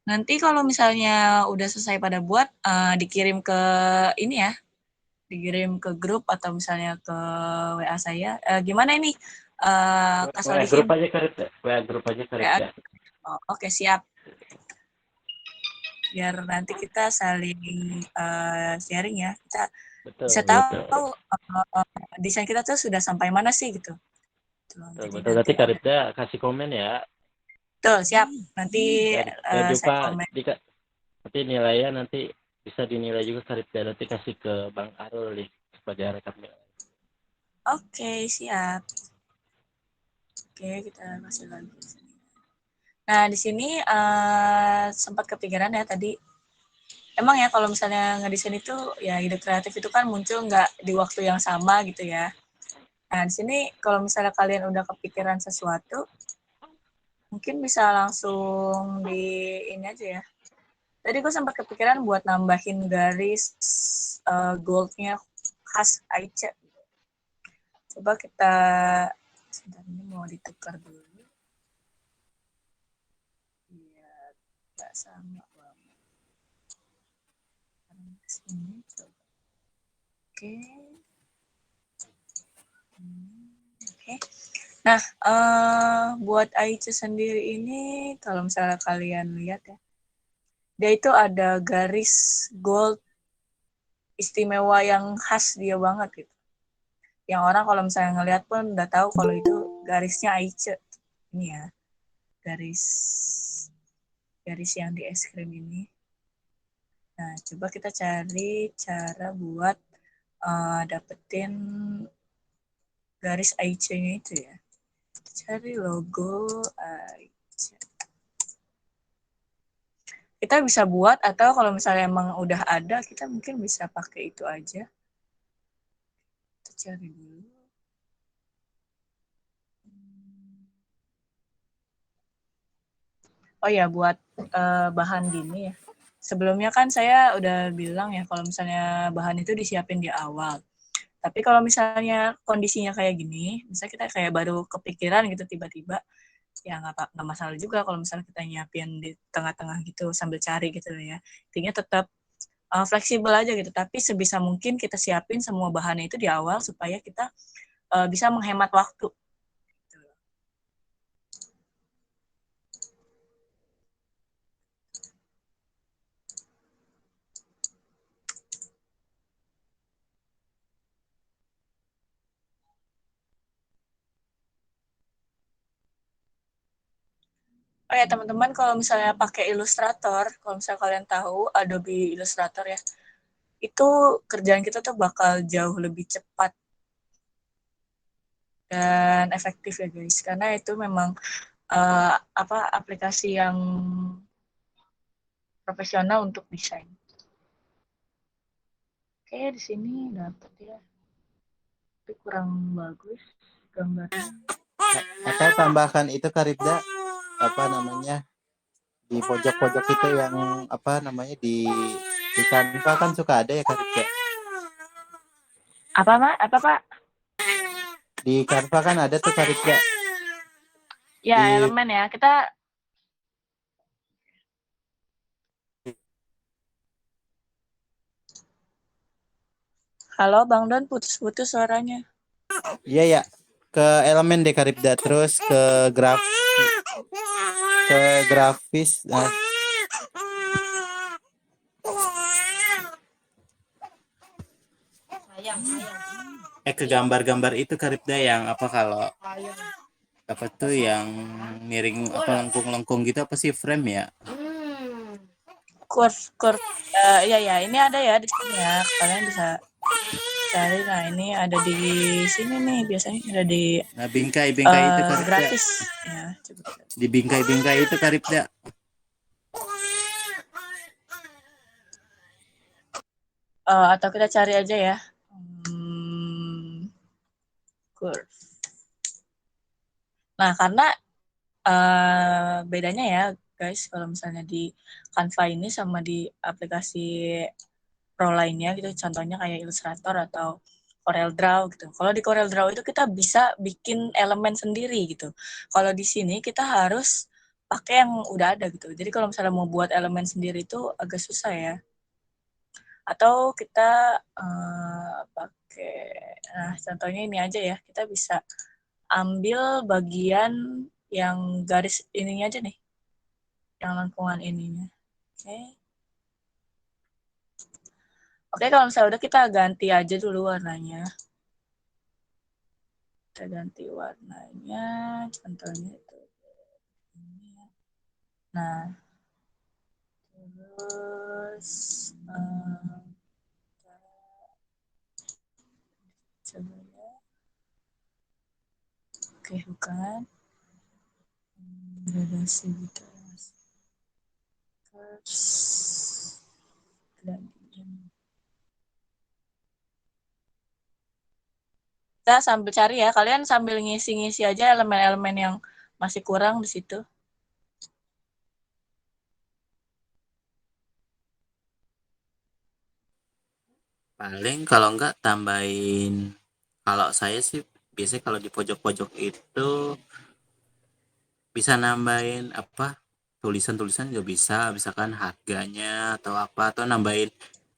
Nanti kalau misalnya udah selesai pada buat, dikirim ke ini ya, dikirim ke grup atau misalnya ke WA saya. Gimana ini, Kak WA Solihin? grup aja Karibda. WA grup aja WA. Karibda. Oh, oke, siap. Biar nanti kita saling sharing ya. Kita Betul, bisa betul. tahu desain kita tuh sudah sampai mana sih gitu. Tuh, Betul, jadi betul. nanti Nanti Karibda kasih komen ya. betul, siap. Nanti Dan saya lupa komen. nanti nilainya nanti bisa dinilai juga Karibda, nanti kasih ke Bang Arul nih sebagai rekap nilai. Oke, siap. Oke, kita kasih lagi. Nah, di sini sempat kepikiran ya tadi. Emang ya kalau misalnya ngedesain itu ya ide kreatif itu kan muncul nggak di waktu yang sama gitu ya. Nah, di sini kalau misalnya kalian udah kepikiran sesuatu, mungkin bisa langsung di ini aja ya. Tadi gue sempat kepikiran buat nambahin garis goldnya khas Aicha. Coba kita, sebentar ini mau ditukar dulu. Biar nggak sama banget. Sini coba. Oke. Oke. Nah, buat Aicha sendiri ini, kalau misalnya kalian lihat ya, dia itu ada garis gold istimewa yang khas dia banget gitu. Yang orang kalau misalnya ngelihat pun udah tahu kalau itu garisnya Aicha. Ini ya, garis garis yang di es krim ini. Nah, coba kita cari cara buat dapetin garis Aicha-nya itu ya. Cari logo Aicha. Kita bisa buat atau kalau misalnya emang udah ada, kita mungkin bisa pakai itu aja. Kita cari dulu. Oh ya, buat bahan gini ya. Sebelumnya kan saya udah bilang ya kalau misalnya bahan itu disiapin di awal. Tapi kalau misalnya kondisinya kayak gini, misalnya kita kayak baru kepikiran gitu tiba-tiba, ya nggak masalah juga kalau misalnya kita nyiapin di tengah-tengah gitu sambil cari gitu ya. Intinya tetap fleksibel aja gitu. Tapi sebisa mungkin kita siapin semua bahannya itu di awal supaya kita bisa menghemat waktu. Oh ya teman-teman, kalau misalnya pakai Illustrator, kalau misalnya kalian tahu Adobe Illustrator ya, itu kerjaan kita tuh bakal jauh lebih cepat dan efektif ya guys, karena itu memang aplikasi yang profesional untuk desain. Oke, di sini dapat ya, tapi kurang bagus gambarnya. Atau tambahkan itu Karibda, apa namanya, di pojok-pojok itu yang apa namanya di Canva kan suka ada ya Karibda. Apa Mak? Apa Pak? Di Canva kan ada tuh Karibda. Ya, Di elemen ya. Kita Halo Bang Don, putus-putus suaranya. iya ya, ke elemen deh Karibda, terus ke grafis. Nah, ke gambar-gambar itu Karibda yang apa, kalau apa tuh yang miring apa lengkung-lengkung gitu, apa sih, frame ya? Curve. Iya ya, ini ada ya di sini ya. Kalian bisa cari. Nah, ini ada di sini nih. Biasanya ada di Nah, bingkai-bingkai itu Karibda. gratis. Ya, coba kita. Di bingkai-bingkai itu Karibda. Atau kita cari aja ya. curve. Nah, karena bedanya ya guys, kalau misalnya di Canva ini sama di aplikasi Pro lainnya gitu, contohnya kayak Illustrator atau CorelDRAW gitu. Kalau di CorelDRAW itu kita bisa bikin elemen sendiri gitu. Kalau di sini kita harus pakai yang udah ada gitu. Jadi kalau misalnya mau buat elemen sendiri itu agak susah ya. Atau kita pakai, nah contohnya ini aja ya, kita bisa ambil bagian yang garis ininya aja nih, yang lengkungan ininya. Oke, kalau misalnya udah kita ganti aja dulu warnanya. Kita ganti warnanya, contohnya itu. Nah, terus coba ya. Oke, bukan. Gradasi gitu. Terus kita sambil cari ya, kalian sambil ngisi-ngisi aja elemen-elemen yang masih kurang di situ. Paling kalau enggak tambahin, kalau saya sih biasanya kalau di pojok-pojok itu bisa nambahin apa, tulisan-tulisan juga bisa, misalkan harganya atau apa, atau nambahin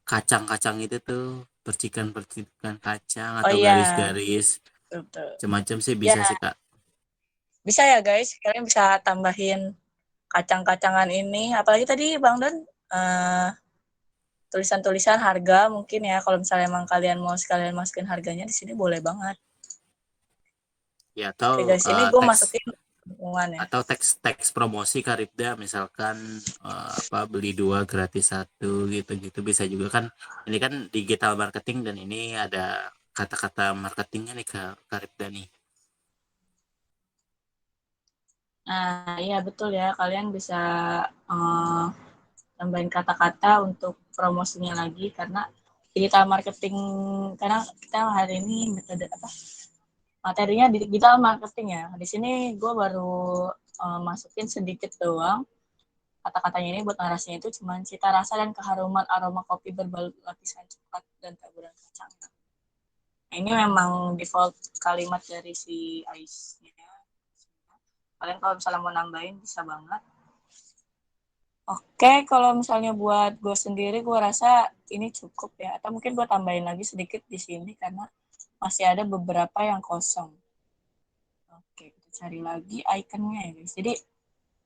kacang-kacang itu tuh, percikan-percikan kacang Oh atau iya, garis-garis betul. macam-macam sih Ya, bisa sih Kak. bisa ya guys, kalian bisa tambahin kacang-kacangan ini. Apalagi tadi Bang Don, tulisan-tulisan harga mungkin ya. Kalau misalnya emang kalian mau sekalian masukin harganya di sini boleh banget. Ya Oke atau guys, ini gue teks masukin lingkungan ya. atau teks promosi Karibda, misalkan apa, beli dua gratis satu gitu-gitu bisa juga kan. Ini kan digital marketing dan ini ada kata-kata marketingnya nih Kak Karibda nih. Nah, iya betul ya. Kalian bisa tambahin kata-kata untuk promosinya lagi karena digital marketing, karena kita hari ini metode apa, materinya digital marketing ya. Di sini gue baru masukin sedikit doang kata-katanya. Ini buat narasinya itu cuma cita rasa dan keharuman aroma kopi berbalut lapisan coklat dan taburan kacang. Nah, ini memang default kalimat dari si Ice-nya. Kalian kalau misalnya mau nambahin bisa banget. Oke, kalau misalnya buat gue sendiri, gue rasa ini cukup ya. Atau mungkin gue tambahin lagi sedikit di sini karena masih ada beberapa yang kosong. Oke, kita cari lagi ikonnya ya guys. Jadi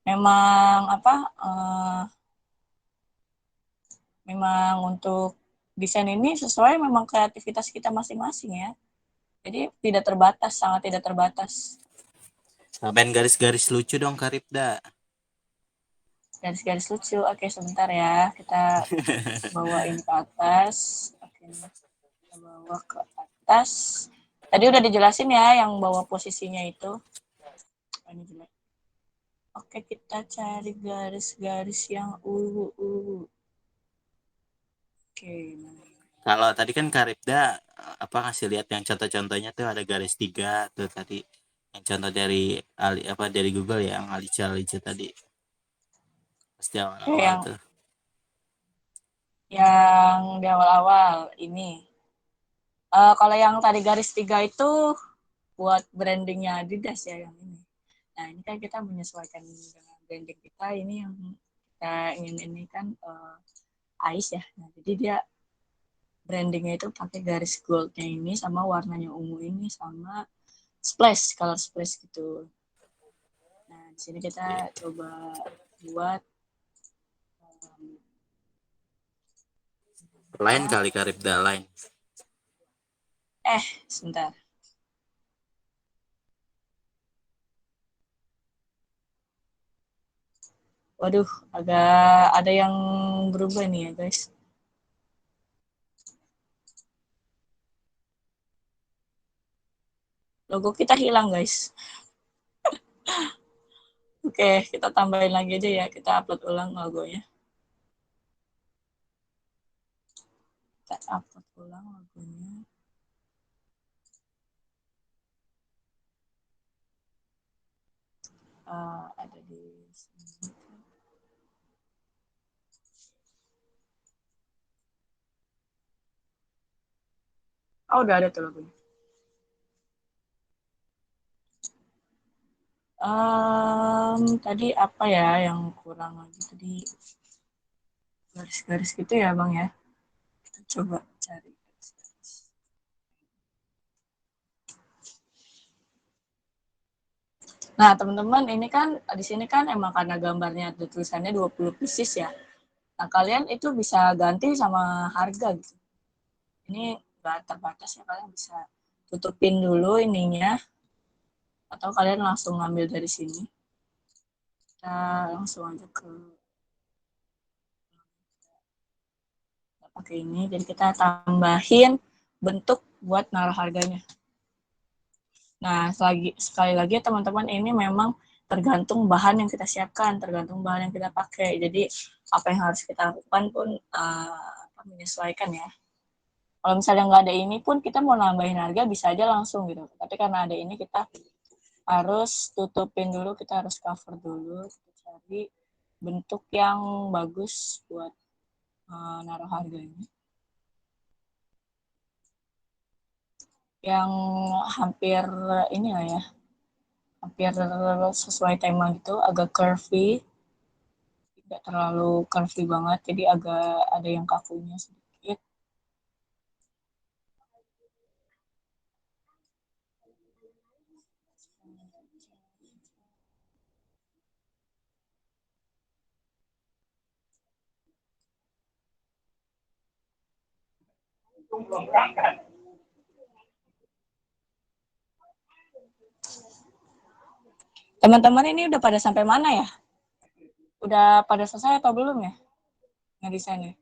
memang apa? Memang untuk desain ini sesuai memang kreativitas kita masing-masing ya. Jadi tidak terbatas, sangat tidak terbatas. Tambahin garis-garis lucu dong Karibda. Garis-garis lucu. Oke, sebentar ya. Kita bawa ini ke atas. Oke, kita bawa ke atas. Tadi udah dijelasin ya yang bawa posisinya itu. Ini jelek. Oke, kita cari garis-garis yang ungu. Oke, mana? Kalau tadi kan Karibda apa, ngasih lihat yang contoh-contohnya tuh ada garis tiga tuh tadi, yang contoh dari apa dari Google ya, yang Alica tadi pasti Oke, awal-awal tuh. yang di awal-awal ini. Kalau yang tadi garis 3 itu buat brandingnya Adidas ya yang ini. Nah, ini kan kita menyesuaikan dengan branding kita, ini yang kita ingin ini kan Ice ya. Nah, jadi dia brandingnya itu pakai garis goldnya ini sama warnanya ungu ini sama splash, color splash gitu. Nah, di sini kita Iya. coba buat Lain kali Karibda lain. sebentar. Waduh, agak ada yang berubah nih ya guys. Logo kita hilang guys. Oke, kita tambahin lagi aja ya. Kita upload ulang logonya. Kita upload ulang logonya. ada di sini. Oh, udah ada tuh lagunya. Tadi apa ya yang kurang lagi tadi, garis-garis gitu ya Bang ya. Kita coba cari. Nah, teman-teman, ini kan di sini kan emang karena gambarnya ada tulisannya 20 pieces ya. Nah, kalian itu bisa ganti sama harga gitu. Ini nggak terbatas ya, kalian bisa tutupin dulu ininya atau kalian langsung ngambil dari sini. Kita langsung aja ke pakai ini. Jadi kita tambahin bentuk buat naruh harganya. Nah, sekali lagi teman-teman, ini memang tergantung bahan yang kita siapkan, tergantung bahan yang kita pakai. Jadi apa yang harus kita lakukan pun menyesuaikan ya. Kalau misalnya nggak ada ini pun kita mau nambahin harga bisa aja langsung gitu. Tapi karena ada ini kita harus tutupin dulu, kita harus cover dulu, kita cari bentuk yang bagus buat naruh harganya. Yang hampir ini lah ya, hampir sesuai tema gitu, agak curvy, tidak terlalu curvy banget, jadi agak ada yang kakunya sedikit. Teman-teman ini udah pada sampai mana ya? Udah pada selesai atau belum ya ngedesainnya?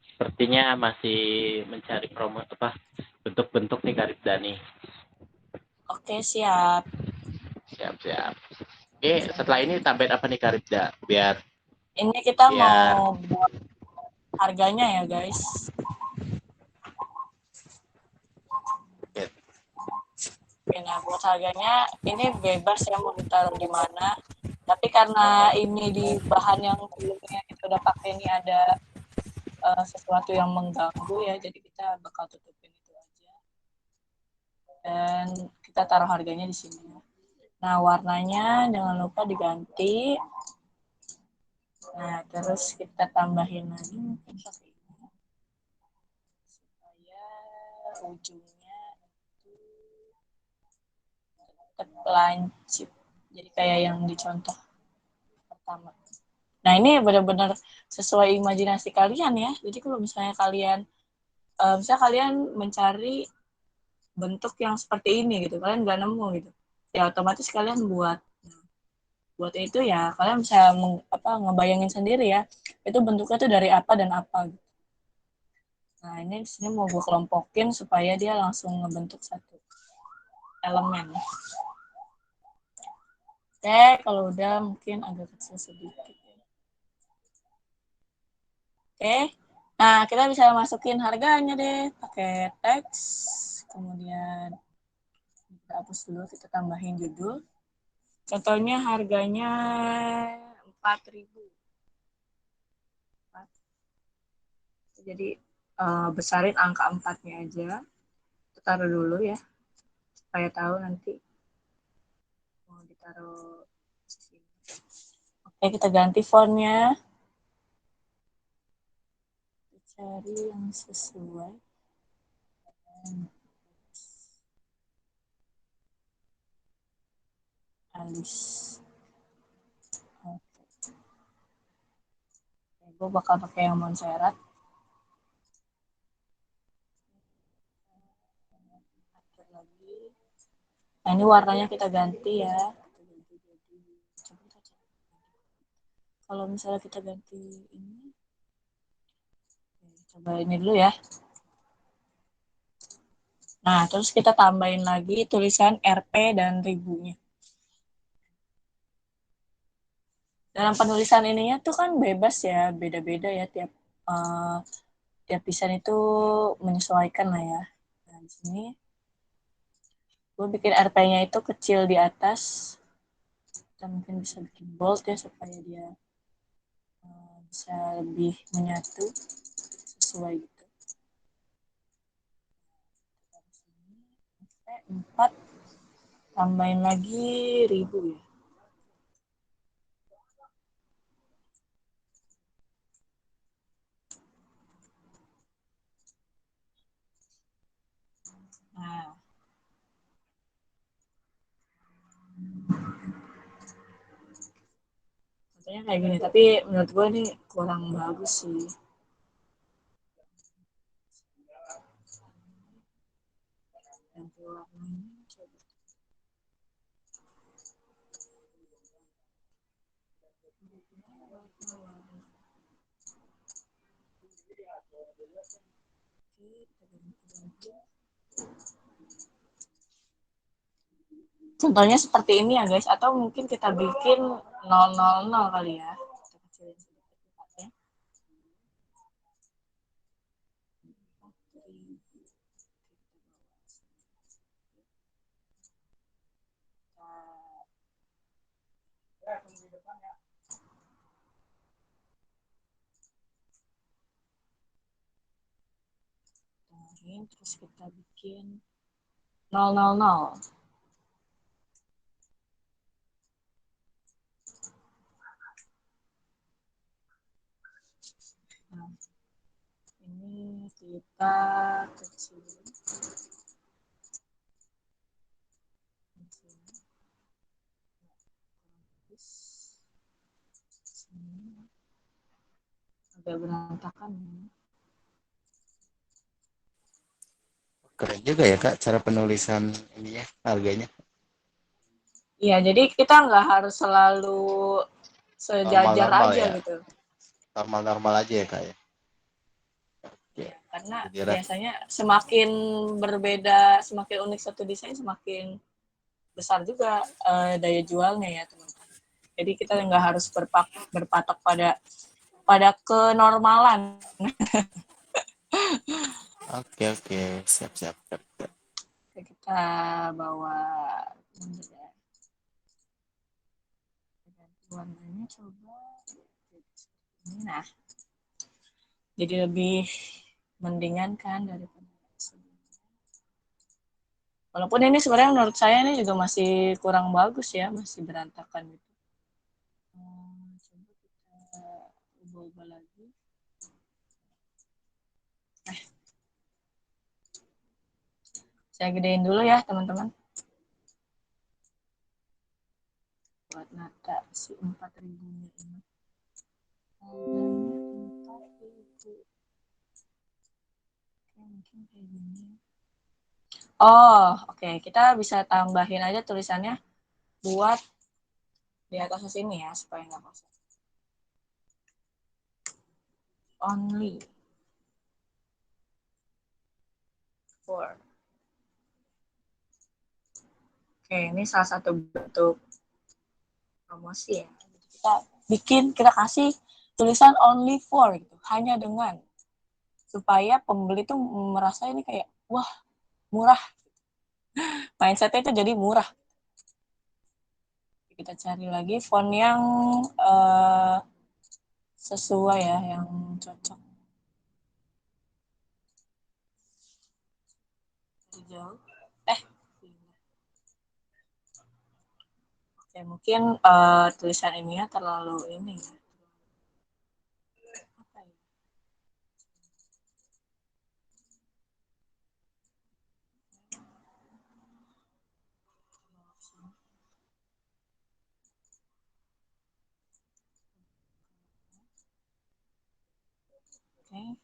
Sepertinya masih mencari promo apa bentuk-bentuk nih Karibda nih. Oke, siap. Siap. Oke, setelah ini tambahin apa nih Karibda? Biar Ini kita mau buat harganya ya guys. Oke, nah buat harganya ini bebas ya mau ditaruh di mana. Tapi karena ini di bahan yang sebelumnya kita udah pakai ini ada sesuatu yang mengganggu ya, jadi kita bakal tutupin itu aja. Dan kita taruh harganya di sini. Nah, warnanya jangan lupa diganti. Nah, terus kita tambahin lagi mungkin pakai ini. Supaya ujungnya itu tetap lancip. Jadi kayak yang dicontoh pertama. Nah, ini benar-benar sesuai imajinasi kalian ya. Jadi kalau misalnya kalian mencari bentuk yang seperti ini gitu, kalian nggak nemu gitu, ya otomatis kalian buat itu ya kalian bisa ngebayangin sendiri ya itu bentuknya tuh dari apa dan apa gitu. Nah, ini di sini mau gue kelompokin supaya dia langsung ngebentuk satu elemen. Oke, kalau udah mungkin agak kecil sedikit. Oke, nah kita bisa masukin harganya deh pakai teks, kemudian kita hapus dulu, kita tambahin judul. Contohnya harganya 4.000. Jadi besarin angka 4-nya aja. Kita taruh dulu ya, supaya tahu nanti mau ditaruh sini. Oke, kita ganti fontnya. Kita cari yang sesuai. Alis. Oke. Gue bakal pakai yang Montserrat. Lagi. Nah, ini warnanya kita ganti ya. Kalau misalnya kita ganti ini, coba ini dulu ya. Nah, terus kita tambahin lagi tulisan RP dan ribunya. Dalam penulisan ininya tuh kan bebas ya, beda-beda ya tiap desain itu menyesuaikan lah ya. Nah, di sini Gue bikin RP-nya itu kecil di atas. Kita mungkin bisa bikin bold ya supaya dia bisa lebih menyatu sesuai gitu. 4 tambahin lagi 1000 ya. Nah, contohnya kayak gini, tapi menurut gue ini kurang bagus sih. Ganti warnanya coba. Contohnya seperti ini ya guys, atau mungkin kita bikin 000 kali ya. Kita kecilin sedikit tempatnya. Terus kita bikin 000. Nah, ini kita kecilin. Agak berantakan. Keren juga ya Kak cara penulisan ini ya harganya. Iya, jadi kita nggak harus selalu sejajar Normal-normal aja ya. gitu. Normal-normal aja ya Kak ya. Oke. Ya, karena Jadi biasanya semakin berbeda, semakin unik satu desain, semakin besar juga daya jualnya ya teman-teman. Jadi kita nggak harus berpatok pada kenormalan. oke siap. Kita bawa warnanya coba ini. Nah, jadi lebih mendingan kan daripada sebelumnya. Walaupun ini sebenarnya menurut saya ini juga masih kurang bagus ya, masih berantakan gitu. Coba kita ubah lagi. Saya gedein dulu ya teman-teman. Buat nata si 4000-nya ini. Harganya 4000. Oke, mungkin kayak gini. Oh, oke. Kita bisa tambahin aja tulisannya buat di atas sini ya, supaya nggak kosong. Only for. Oke, ini salah satu bentuk promosi ya. Kita kasih tulisan only for gitu, hanya dengan, supaya pembeli tuh merasa ini kayak wah murah, mindsetnya itu jadi murah. Kita cari lagi font yang sesuai ya, yang cocok. Jauh. Oke, mungkin tulisan ininya terlalu ini ya. Apa ya? Oke.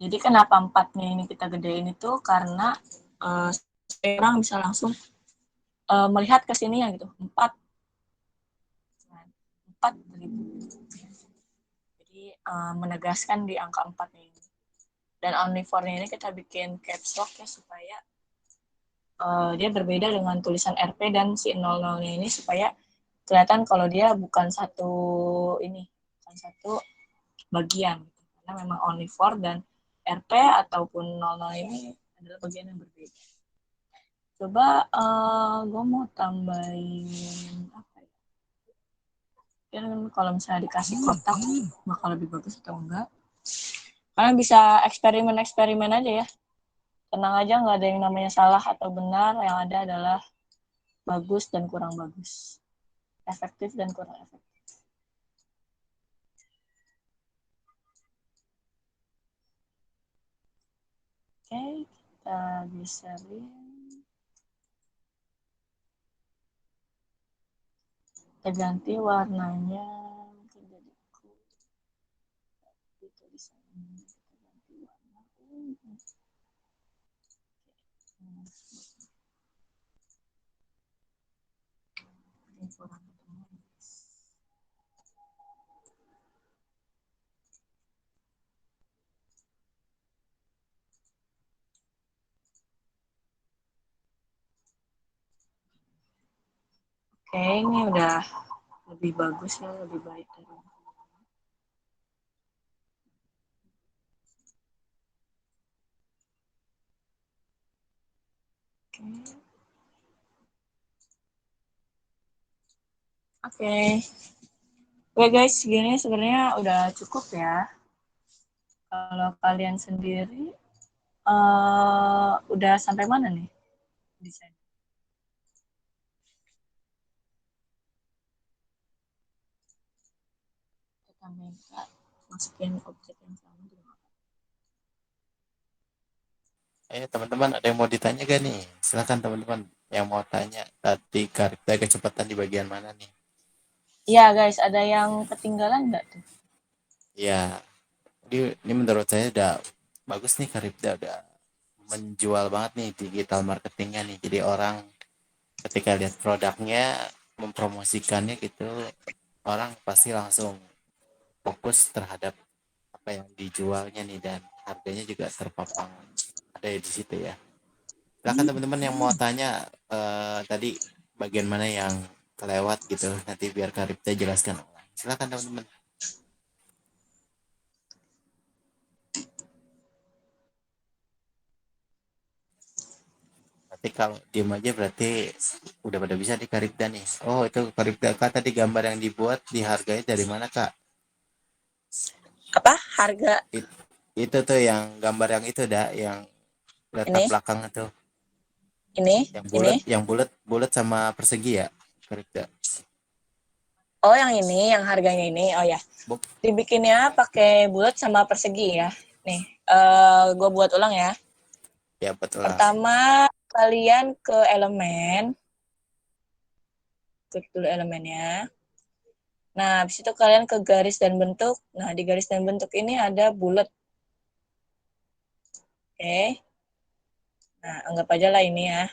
Jadi kenapa 4-nya ini kita gedein itu karena orang bisa langsung melihat ke sini ya gitu. 4.000. Jadi menegaskan di angka 4-nya ini. Dan only for-nya ini kita bikin caps lock ya, supaya dia berbeda dengan tulisan RP dan si 00-nya ini, supaya kelihatan kalau dia bukan satu bagian gitu. Karena memang only for dan RP ataupun 00 ini adalah bagian yang berbeda. Coba gue mau tambahin apa ya? Kalau misalnya dikasih kotak bakal lebih bagus atau enggak? Kalian bisa eksperimen aja ya. Tenang aja, nggak ada yang namanya salah atau benar. Yang ada adalah bagus dan kurang bagus. Efektif dan kurang efektif. Oke, kita geserin. Kita ganti warnanya jadi tulisannya. Kita ganti warna. Kurang ketemu. Oke, ini udah lebih bagus ya, lebih baik dari ini. Oke. Oke guys, segini sebenarnya udah cukup ya. Kalau kalian sendiri udah sampai mana nih desain? Kita minta masukin objek yang sama juga. Ayo teman-teman, ada yang mau ditanya gak nih? Silakan teman-teman yang mau tanya. Tadi Karibda kecepatan di bagian mana nih? Iya guys, ada yang ketinggalan nggak tuh? Ya, ini menurut saya udah bagus nih Karibda, udah menjual banget nih digital marketingnya nih. Jadi orang ketika lihat produknya, mempromosikannya gitu, orang pasti langsung fokus terhadap apa yang dijualnya nih, dan harganya juga terpapang ada di situ ya. Silakan teman-teman yang mau tanya tadi bagian mana yang kelewat gitu, nanti biar Karibta jelaskan. Silakan teman-teman. Tapi kalau diem aja berarti udah pada bisa di Karibta nih. Oh, itu Karibta Kak, tadi gambar yang dibuat dihargai dari mana Kak? Apa harga It- itu tuh yang gambar yang itu dah, yang letak ini? belakang itu, Ini? yang Ini? bulat, yang bulat sama persegi ya, Karibta. Oh, yang ini, yang harganya ini. Oh ya. Buk, Dibikinnya pakai bulat sama persegi ya. Nih, gue buat ulang ya. ya betul lah. Pertama, kalian ke elemen. Klik dulu elemennya. Nah, habis itu kalian ke garis dan bentuk. Nah, di garis dan bentuk ini ada bulat. Oke. Nah, anggap aja lah ini ya.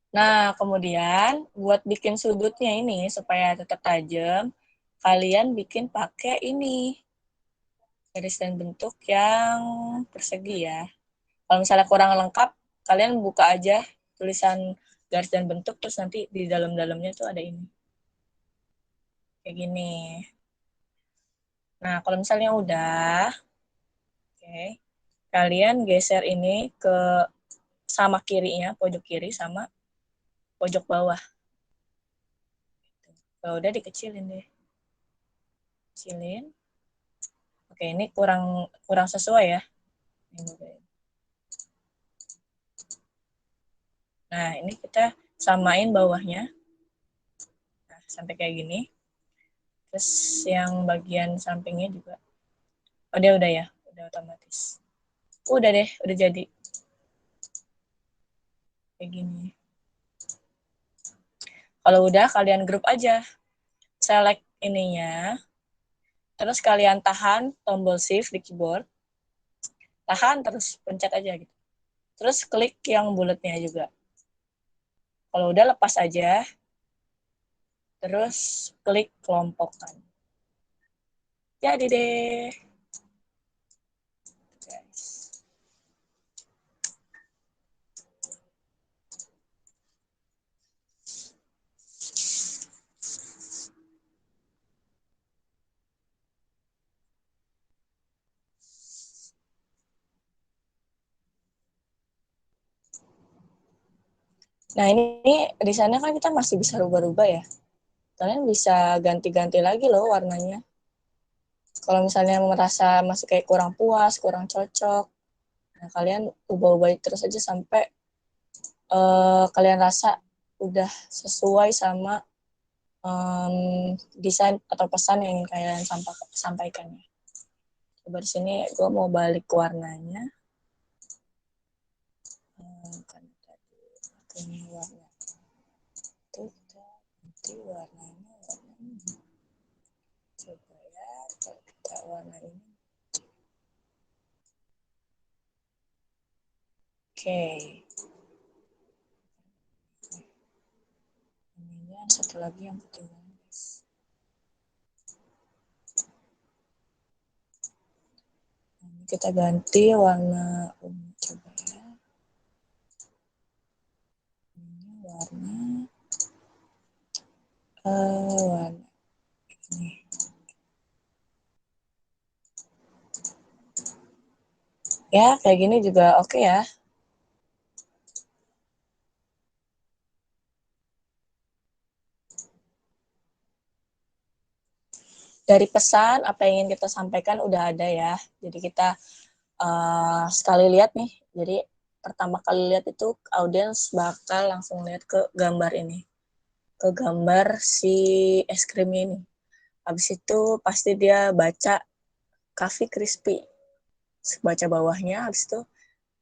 Nah, kemudian buat bikin sudutnya ini supaya tetap tajam, kalian bikin pakai ini. Garis dan bentuk yang persegi ya. Kalau misalnya kurang lengkap, kalian buka aja tulisan garis dan bentuk, terus nanti di dalam-dalamnya tuh ada ini. Kayak gini. Nah, kalau misalnya udah, oke, kalian geser ini ke sama kirinya, pojok kiri sama pojok bawah. Kalau udah dikecilin deh. Kecilin. Oke, ini kurang sesuai ya. Nah, ini kita samain bawahnya. Nah, sampai kayak gini. Terus yang bagian sampingnya juga. Oh, dia udah ya. Udah otomatis. Udah deh, udah jadi. Kayak gini. Kalau udah, kalian grup aja. Select ininya. Terus kalian tahan tombol shift di keyboard. Tahan terus, pencet aja gitu. Terus klik yang bulatnya juga. Kalau udah, lepas aja. Terus klik kelompokkan. Jadi deh. Guys. Nah, ini di sana kan kita masih bisa rubah-rubah ya. Kalian bisa ganti-ganti lagi loh warnanya. Kalau misalnya merasa masih kayak kurang puas, kurang cocok, nah kalian ubah-ubah terus aja sampai kalian rasa udah sesuai sama desain atau pesan yang ingin kalian sampaikan. Coba di sini gue mau balik ke warnanya. Kan tadi ini warna itu kita ganti warnanya. Coba ya, kalau kita warna ini. Oke. Ini satu lagi yang ketinggalan, guys. Ini kita ganti warna ungu, coba ya. Ini warna warna ini. Ya, kayak gini juga oke ya. Dari pesan apa yang ingin kita sampaikan udah ada ya. Jadi kita sekali lihat nih. Jadi pertama kali lihat itu audiens bakal langsung lihat ke gambar ini. Ke gambar si es krim ini. Habis itu pasti dia baca Coffee Crispy. Baca bawahnya, habis itu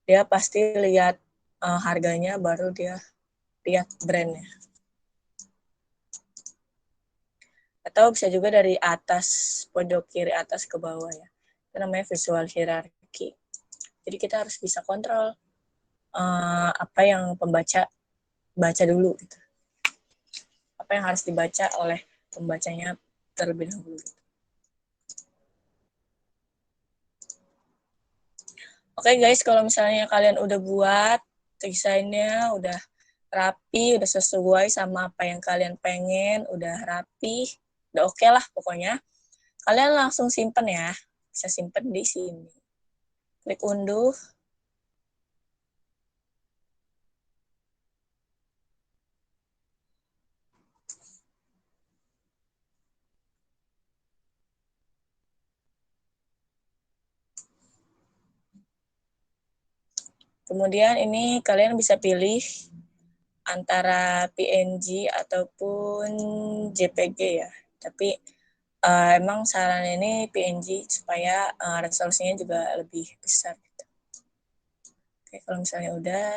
dia pasti lihat harganya, baru dia lihat brandnya. Atau bisa juga dari atas, pojok kiri atas ke bawah ya. Itu namanya visual hierarchy. Jadi kita harus bisa kontrol apa yang pembaca baca dulu gitu. Apa yang harus dibaca oleh pembacanya terlebih dahulu. Gitu. Oke guys, kalau misalnya kalian udah buat desainnya, udah rapi, udah sesuai sama apa yang kalian pengen, udah rapi, udah oke lah pokoknya. Kalian langsung simpen ya, bisa simpen di sini. Klik unduh. Kemudian ini kalian bisa pilih antara PNG ataupun JPG ya. Tapi emang saran ini PNG supaya resolusinya juga lebih besar. Gitu. Oke, kalau misalnya udah,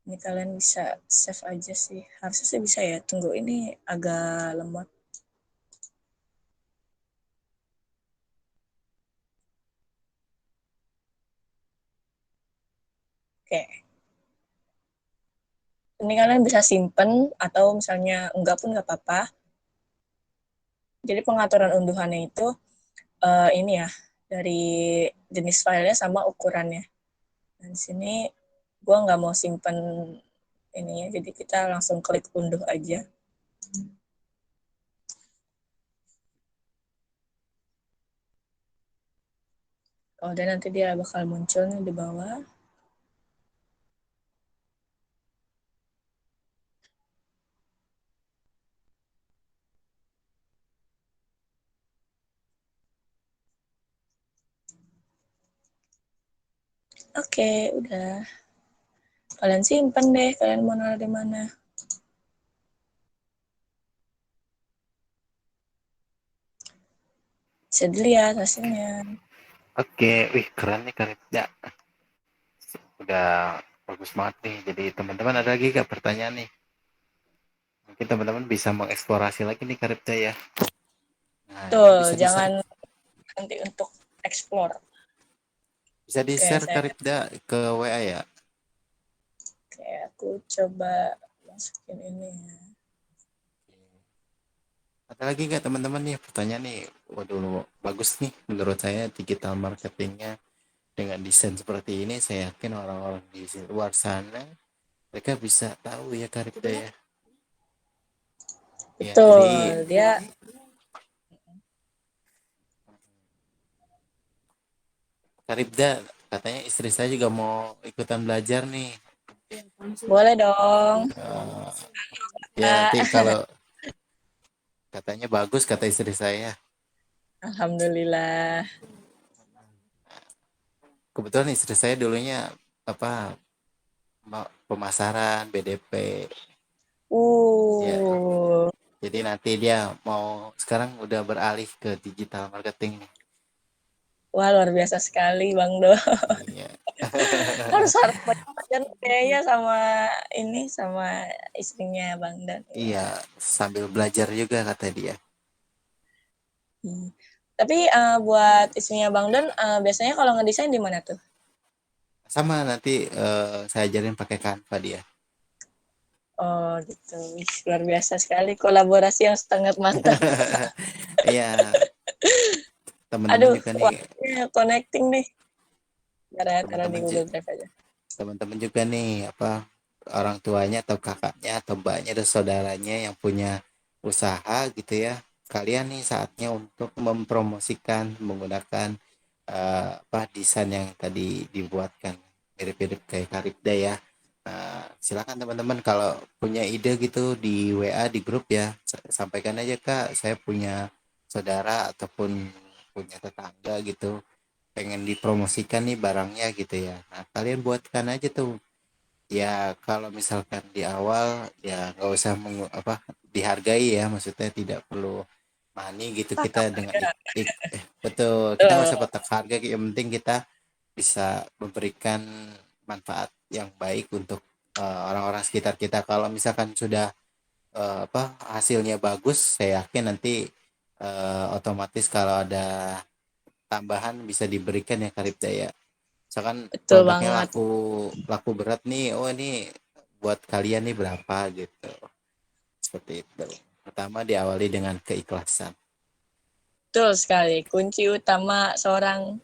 ini kalian bisa save aja sih. Harusnya sih bisa ya. Tunggu, ini agak lemot. Oke. Ini kalian bisa simpen atau misalnya enggak pun nggak apa-apa. Jadi pengaturan unduhannya itu ini ya, dari jenis filenya sama ukurannya. Dan di sini gue nggak mau simpen ini ya, jadi kita langsung klik unduh aja. Kemudian nanti dia bakal muncul nih di bawah. Oke, udah. Kalian simpen deh, kalian mau naruh di mana. Bisa dilihat hasilnya. Oke, wih keren nih Karibda. Udah bagus banget nih. Jadi teman-teman ada lagi gak pertanyaan nih? Mungkin teman-teman bisa mengeksplorasi lagi nih Karibda ya. Nah, ini Tuh, bisa di-share. jangan nanti untuk explore. Bisa Oke, di-share saya Karibda ke WA ya. oke, aku coba masukin ini ya. Ada lagi nggak teman-teman nih pertanyaan nih? Waduh, bagus nih menurut saya digital marketingnya dengan desain seperti ini. Saya yakin orang-orang di luar sana mereka bisa tahu ya Karibda ya. Ya, jadi Betul, dia Karibda katanya istri saya juga mau ikutan belajar nih. Boleh dong. Eh, ya nanti kalau katanya bagus kata istri saya. Alhamdulillah. Kebetulan istri saya dulunya apa pemasaran BDP. Ya, Uh, jadi nanti dia mau sekarang udah beralih ke digital marketing nih. wah luar biasa sekali Bang Do. Iya. Harus harus banyak belajar kayaknya sama ini sama istrinya Bang Dan. Iya, sambil belajar juga kata dia. Hmm. Tapi buat istrinya Bang Don, biasanya kalau ngedesain di mana tuh? Sama nanti saya ajarin pakai Canva dia. Oh gitu, wih, luar biasa sekali kolaborasi yang sangat mantap. Iya, teman-teman Aduh, juga nih, wah, connecting nih. Taruh di teman-teman Google Drive aja. teman-teman juga nih apa orang tuanya atau kakaknya atau mbaknya atau saudaranya yang punya usaha gitu ya. Kalian nih saatnya untuk mempromosikan menggunakan apa desain yang tadi dibuatkan mirip-mirip kayak Karibda ya. Silakan teman-teman kalau punya ide gitu di WA di grup ya sampaikan aja Kak, saya punya saudara ataupun punya tetangga gitu pengen dipromosikan nih barangnya gitu ya. Nah, kalian buatkan aja tuh. Ya kalau misalkan di awal ya nggak usah dihargai ya, maksudnya tidak perlu money gitu kita Patok dengan harga. betul kita nggak usah Betul, patok harga, yang penting kita bisa memberikan manfaat yang baik untuk orang-orang sekitar kita. Kalau misalkan sudah hasilnya bagus, saya yakin nanti otomatis kalau ada tambahan bisa diberikan ya Karib Daya. Misalkan betul produknya banget. laku laku berat nih, oh ini buat kalian nih berapa gitu. Seperti itu. Pertama diawali dengan keikhlasan. Betul sekali. Kunci utama seorang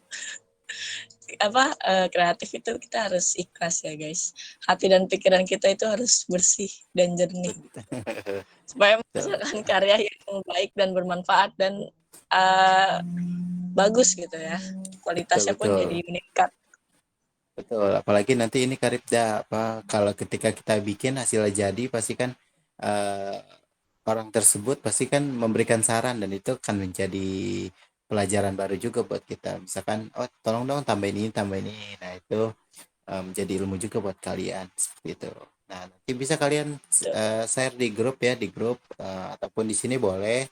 kreatif itu kita harus ikhlas ya guys. Hati dan pikiran kita itu harus bersih dan jernih Betul. supaya Betul. menghasilkan karya yang baik dan bermanfaat dan uh, bagus gitu ya. Betul, Kualitasnya pun betul. jadi meningkat. Betul, apalagi nanti ini Karibda apa kalau ketika kita bikin hasilnya jadi pasti kan eh, orang tersebut pasti kan memberikan saran dan itu akan menjadi pelajaran baru juga buat kita. Misalkan, oh tolong dong tambahin ini. Nah, itu menjadi ilmu juga buat kalian seperti itu. Nah, nanti bisa kalian share di grup ya, di grup ataupun di sini boleh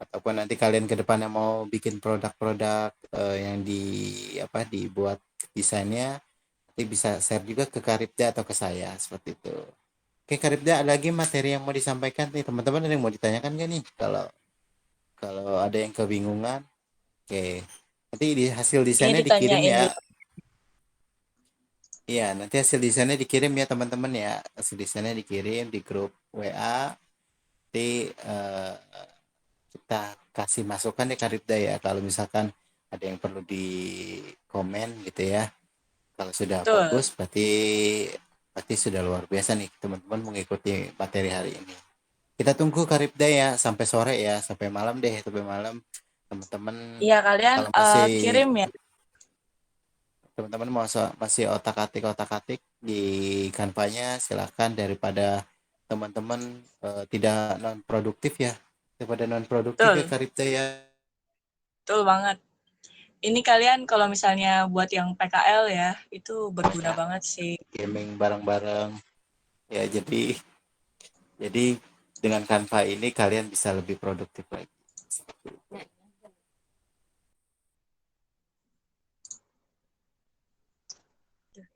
ataupun nanti kalian ke depannya mau bikin produk-produk yang dibuat desainnya nanti bisa share juga ke Karibda atau ke saya seperti itu. Oke Karibda, ada lagi materi yang mau disampaikan nih teman-teman, ada yang mau ditanyakan gak nih kalau kalau ada yang kebingungan? Oke, nanti di hasil Ini desainnya dikirim ditanyain ya. dulu. Iya, nanti hasil desainnya dikirim ya teman-teman ya. Hasil desainnya dikirim di grup WA. Nanti kita kasih masukan ya Karibda ya. Kalau misalkan ada yang perlu di komen gitu ya. Kalau sudah Betul. bagus berarti berarti sudah luar biasa nih teman-teman mengikuti materi hari ini. Kita tunggu Karibda ya sampai sore ya, sampai malam deh, sampai malam teman-teman Iya kalian kalau masih kirim ya. teman-teman mau masih otak-atik di kanvanya silakan daripada teman-teman tidak non produktif ya, daripada non produktif ya Betul. Karibda ya. Betul banget. Ini kalian kalau misalnya buat yang PKL ya, itu berguna banget sih. Gaming bareng-bareng ya, jadi dengan Canva ini kalian bisa lebih produktif lagi.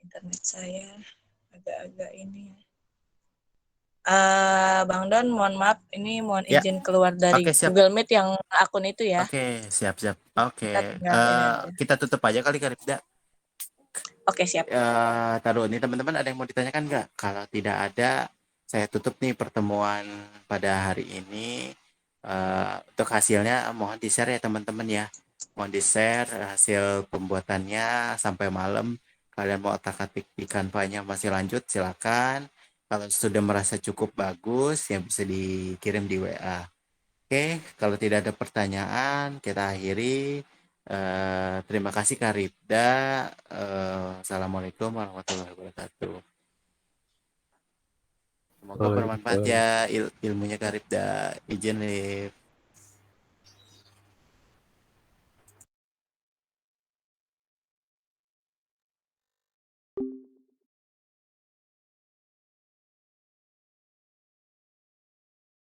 Internet saya agak-agak ini ya. Bang Don, mohon maaf, ini mohon Ya, izin keluar dari oke siap. Google Meet yang akun itu ya. Oke, siap-siap. Oke, Kita tinggal ini aja. kita tutup aja kali Karibda. Oke, siap. Taruh ini teman-teman ada yang mau ditanyakan nggak? Kalau tidak ada, saya tutup nih pertemuan pada hari ini. Untuk hasilnya mohon di-share ya teman-teman ya. Mohon di-share hasil pembuatannya sampai malam. Kalian mau otak-atik di kanvanya masih lanjut, silakan. Kalau sudah merasa cukup bagus, ya bisa dikirim di WA. Oke, kalau tidak ada pertanyaan, kita akhiri. Terima kasih Kak Ripda. Assalamualaikum warahmatullahi wabarakatuh. Semoga Oh, bermanfaat gitu. ya ilmunya Karib dah. Izin Lip.